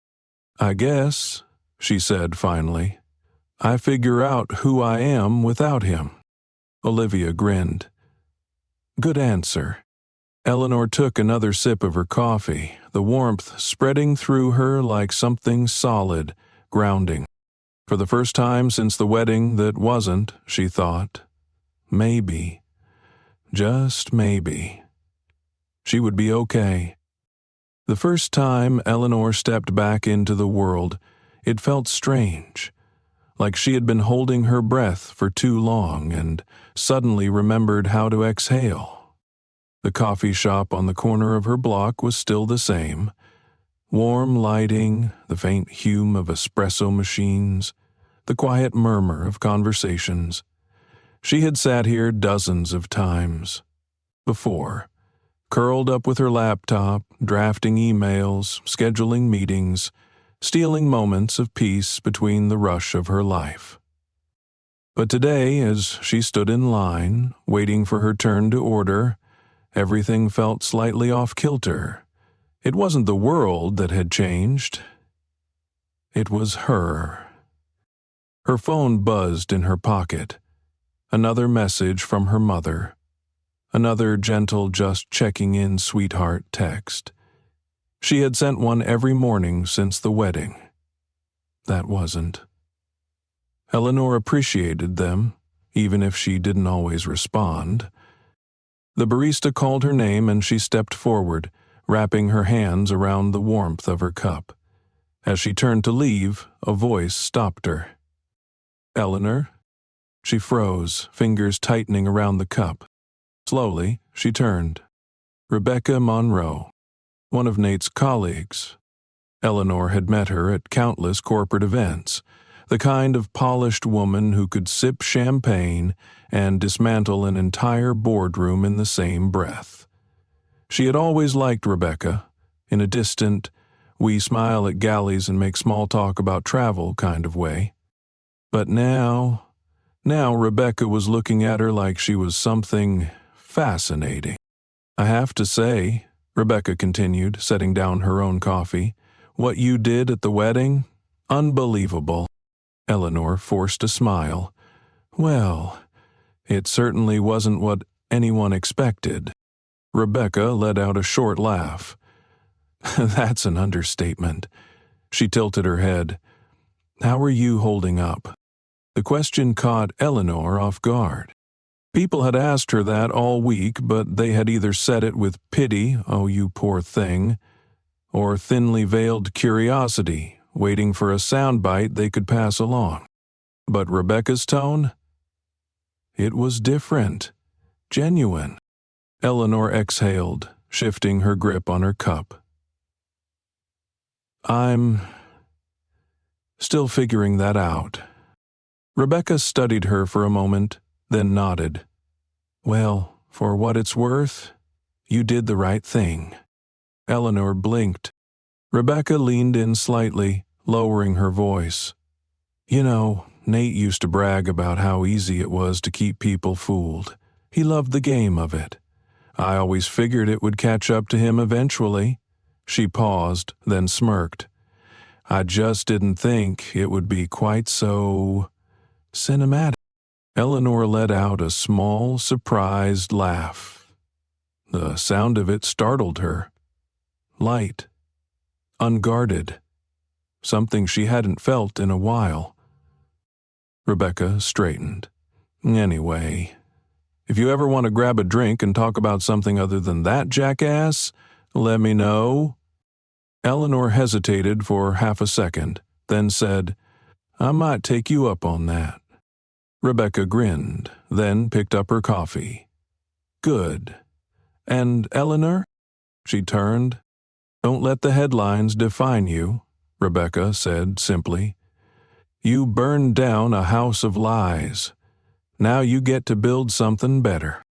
"I guess," she said finally, "I figure out who I am without him." Olivia grinned. "Good answer." Eleanor took another sip of her coffee, the warmth spreading through her like something solid, grounding. For the first time since the wedding that wasn't, she thought, maybe, just maybe, she would be okay. The first time Eleanor stepped back into the world, it felt strange, like she had been holding her breath for too long and suddenly remembered how to exhale. The coffee shop on the corner of her block was still the same. Warm lighting, the faint hum of espresso machines, the quiet murmur of conversations. She had sat here dozens of times before, curled up with her laptop, drafting emails, scheduling meetings, stealing moments of peace between the rush of her life. But today, as she stood in line, waiting for her turn to order, everything felt slightly off-kilter. It wasn't the world that had changed. It was her. Her phone buzzed in her pocket. Another message from her mother. Another gentle just checking in sweetheart text. She had sent one every morning since the wedding. That wasn't. Eleanor appreciated them, even if she didn't always respond. The barista called her name and she stepped forward, wrapping her hands around the warmth of her cup. As she turned to leave, a voice stopped her. "Eleanor?" She froze, fingers tightening around the cup. Slowly, she turned. Rebecca Monroe, one of Nate's colleagues. Eleanor had met her at countless corporate events, the kind of polished woman who could sip champagne and dismantle an entire boardroom in the same breath. She had always liked Rebecca, in a distant, we smile at galleys and make small talk about travel kind of way. But now Rebecca was looking at her like she was something fascinating. "I have to say," Rebecca continued, setting down her own coffee, "what you did at the wedding? Unbelievable." Eleanor forced a smile. "Well, it certainly wasn't what anyone expected." Rebecca let out a short laugh. "That's an understatement." She tilted her head. "How are you holding up?" The question caught Eleanor off guard. People had asked her that all week, but they had either said it with pity, "Oh, you poor thing," or thinly veiled curiosity, waiting for a soundbite they could pass along. But Rebecca's tone? It was different, genuine. Eleanor exhaled, shifting her grip on her cup. "I'm still figuring that out." Rebecca studied her for a moment, then nodded. "Well, for what it's worth, you did the right thing." Eleanor blinked. Rebecca leaned in slightly, lowering her voice. "You know, Nate used to brag about how easy it was to keep people fooled. He loved the game of it. I always figured it would catch up to him eventually." She paused, then smirked. "I just didn't think it would be quite so cinematic." Eleanor let out a small, surprised laugh. The sound of it startled her. Light. Unguarded. Something she hadn't felt in a while. Rebecca straightened. "Anyway, if you ever want to grab a drink and talk about something other than that jackass, let me know." Eleanor hesitated for half a second, then said, "I might take you up on that." Rebecca grinned, then picked up her coffee. "Good. And Eleanor?" She turned. "Don't let the headlines define you," Rebecca said simply. "You burned down a house of lies. Now you get to build something better."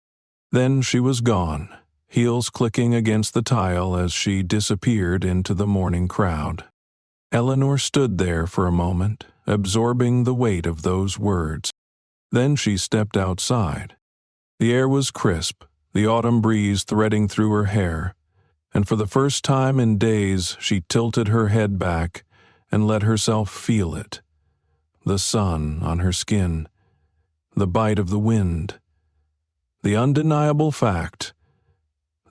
Then she was gone, heels clicking against the tile as she disappeared into the morning crowd. Eleanor stood there for a moment, absorbing the weight of those words. Then she stepped outside. The air was crisp, the autumn breeze threading through her hair, and for the first time in days she tilted her head back and let herself feel it. The sun on her skin, the bite of the wind, the undeniable fact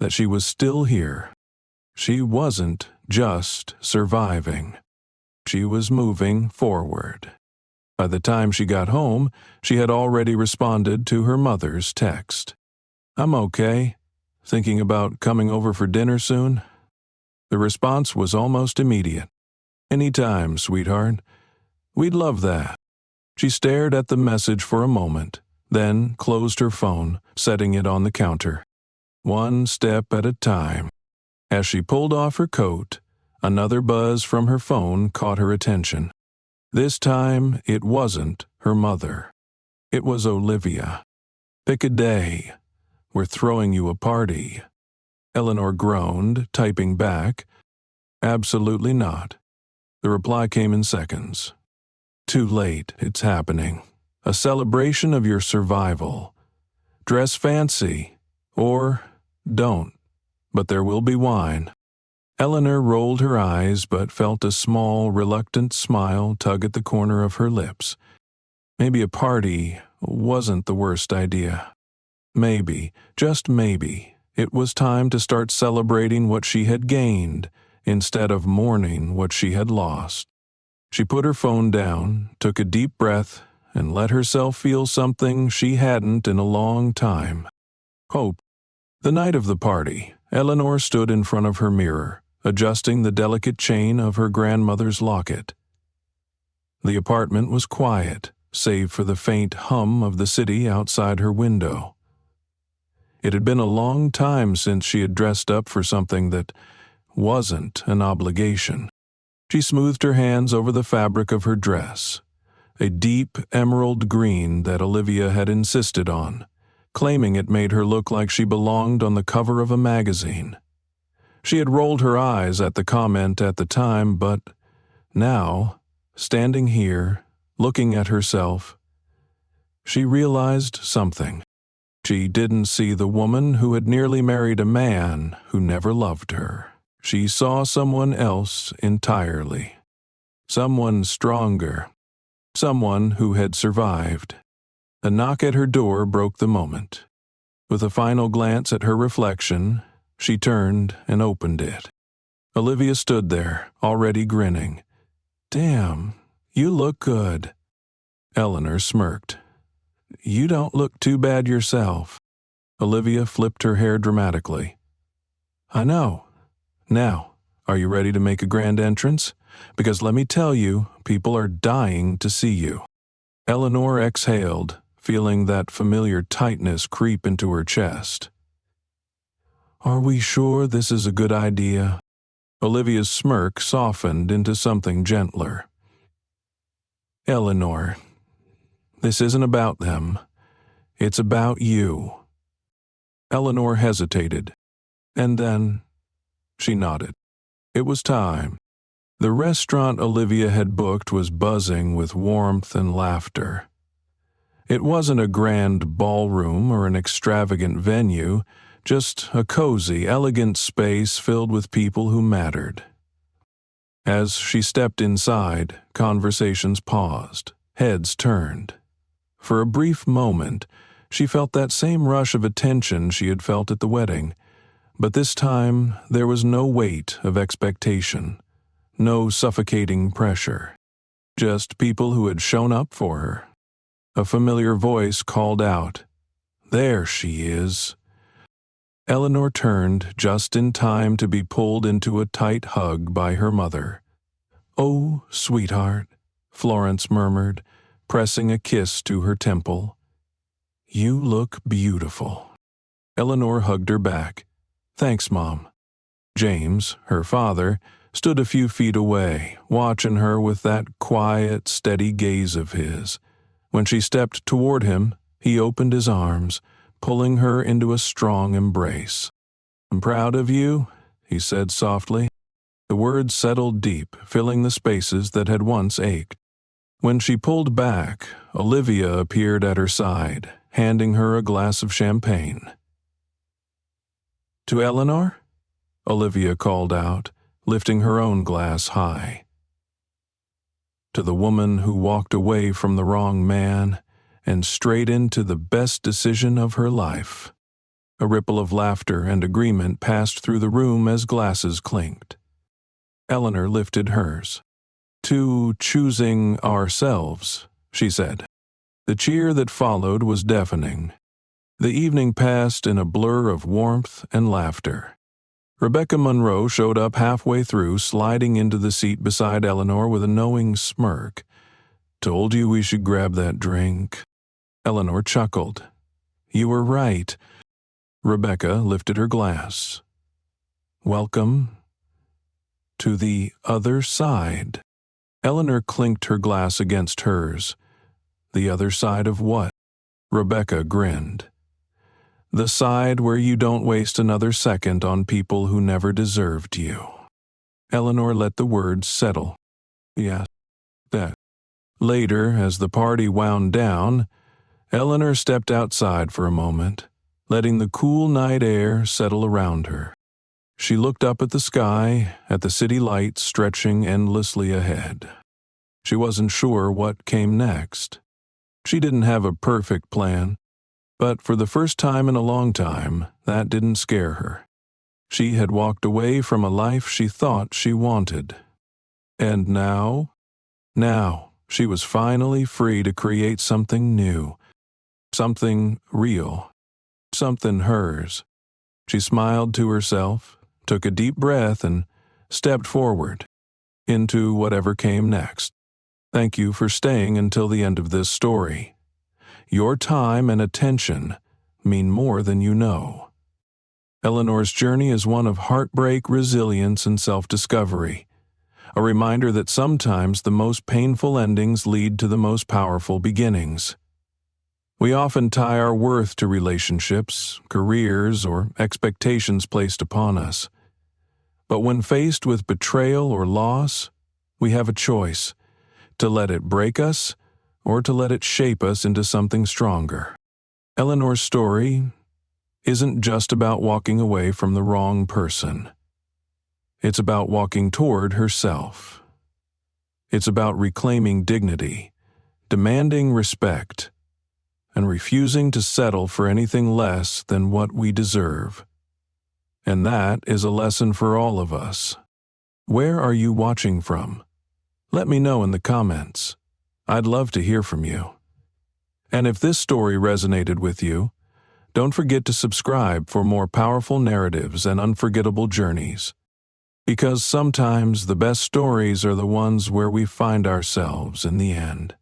that she was still here. She wasn't just surviving. She was moving forward. By the time she got home, she had already responded to her mother's text. "I'm okay. Thinking about coming over for dinner soon?" The response was almost immediate. "Anytime, sweetheart. We'd love that." She stared at the message for a moment, then closed her phone, setting it on the counter. One step at a time. As she pulled off her coat, another buzz from her phone caught her attention. This time, it wasn't her mother. It was Olivia. "Pick a day. We're throwing you a party." Eleanor groaned, typing back, "Absolutely not." The reply came in seconds. "Too late, it's happening. A celebration of your survival. Dress fancy, or don't, but there will be wine." Eleanor rolled her eyes but felt a small, reluctant smile tug at the corner of her lips. Maybe a party wasn't the worst idea. Maybe, just maybe, it was time to start celebrating what she had gained instead of mourning what she had lost. She put her phone down, took a deep breath, and let herself feel something she hadn't in a long time: hope. The night of the party, Eleanor stood in front of her mirror, adjusting the delicate chain of her grandmother's locket. The apartment was quiet, save for the faint hum of the city outside her window. It had been a long time since she had dressed up for something that wasn't an obligation. She smoothed her hands over the fabric of her dress, a deep emerald green that Olivia had insisted on, claiming it made her look like she belonged on the cover of a magazine. She had rolled her eyes at the comment at the time, but now, standing here, looking at herself, she realized something. She didn't see the woman who had nearly married a man who never loved her. She saw someone else entirely. Someone stronger. Someone who had survived. A knock at her door broke the moment. With a final glance at her reflection, she turned and opened it. Olivia stood there, already grinning. "Damn, you look good." Eleanor smirked. "You don't look too bad yourself." Olivia flipped her hair dramatically. "I know. Now, are you ready to make a grand entrance? Because let me tell you, people are dying to see you." Eleanor exhaled, feeling that familiar tightness creep into her chest. "Are we sure this is a good idea?" Olivia's smirk softened into something gentler. "Eleanor, this isn't about them. It's about you." Eleanor hesitated, and then she nodded. It was time. The restaurant Olivia had booked was buzzing with warmth and laughter. It wasn't a grand ballroom or an extravagant venue, just a cozy, elegant space filled with people who mattered. As she stepped inside, conversations paused, heads turned. For a brief moment, she felt that same rush of attention she had felt at the wedding, but this time there was no weight of expectation, no suffocating pressure, just people who had shown up for her. A familiar voice called out, "There she is." Eleanor turned just in time to be pulled into a tight hug by her mother. "Oh, sweetheart," Florence murmured, pressing a kiss to her temple. "You look beautiful." Eleanor hugged her back. "Thanks, Mom." James, her father, stood a few feet away, watching her with that quiet, steady gaze of his. When she stepped toward him, he opened his arms, pulling her into a strong embrace. "I'm proud of you," he said softly. The words settled deep, filling the spaces that had once ached. When she pulled back, Olivia appeared at her side, handing her a glass of champagne. "To Eleanor?" Olivia called out, lifting her own glass high. "To the woman who walked away from the wrong man and straight into the best decision of her life." A ripple of laughter and agreement passed through the room as glasses clinked. Eleanor lifted hers. "To choosing ourselves," she said. The cheer that followed was deafening. The evening passed in a blur of warmth and laughter. Rebecca Monroe showed up halfway through, sliding into the seat beside Eleanor with a knowing smirk. "Told you we should grab that drink." Eleanor chuckled. "You were right." Rebecca lifted her glass. "Welcome to the other side." Eleanor clinked her glass against hers. The other side of what? Rebecca grinned. The side where you don't waste another second on people who never deserved you. Eleanor let the words settle. Yes, that. Later, as the party wound down, Eleanor stepped outside for a moment, letting the cool night air settle around her. She looked up at the sky, at the city lights stretching endlessly ahead. She wasn't sure what came next. She didn't have a perfect plan, but for the first time in a long time, that didn't scare her. She had walked away from a life she thought she wanted. And now she was finally free to create something new, something real, something hers. She smiled to herself, took a deep breath, and stepped forward into whatever came next. Thank you for staying until the end of this story. Your time and attention mean more than you know. Eleanor's journey is one of heartbreak, resilience, and self-discovery, a reminder that sometimes the most painful endings lead to the most powerful beginnings. We often tie our worth to relationships, careers, or expectations placed upon us. But when faced with betrayal or loss, we have a choice: to let it break us or to let it shape us into something stronger. Eleanor's story isn't just about walking away from the wrong person. It's about walking toward herself. It's about reclaiming dignity, demanding respect, and refusing to settle for anything less than what we deserve. And that is a lesson for all of us. Where are you watching from? Let me know in the comments. I'd love to hear from you. And if this story resonated with you, don't forget to subscribe for more powerful narratives and unforgettable journeys. Because sometimes the best stories are the ones where we find ourselves in the end.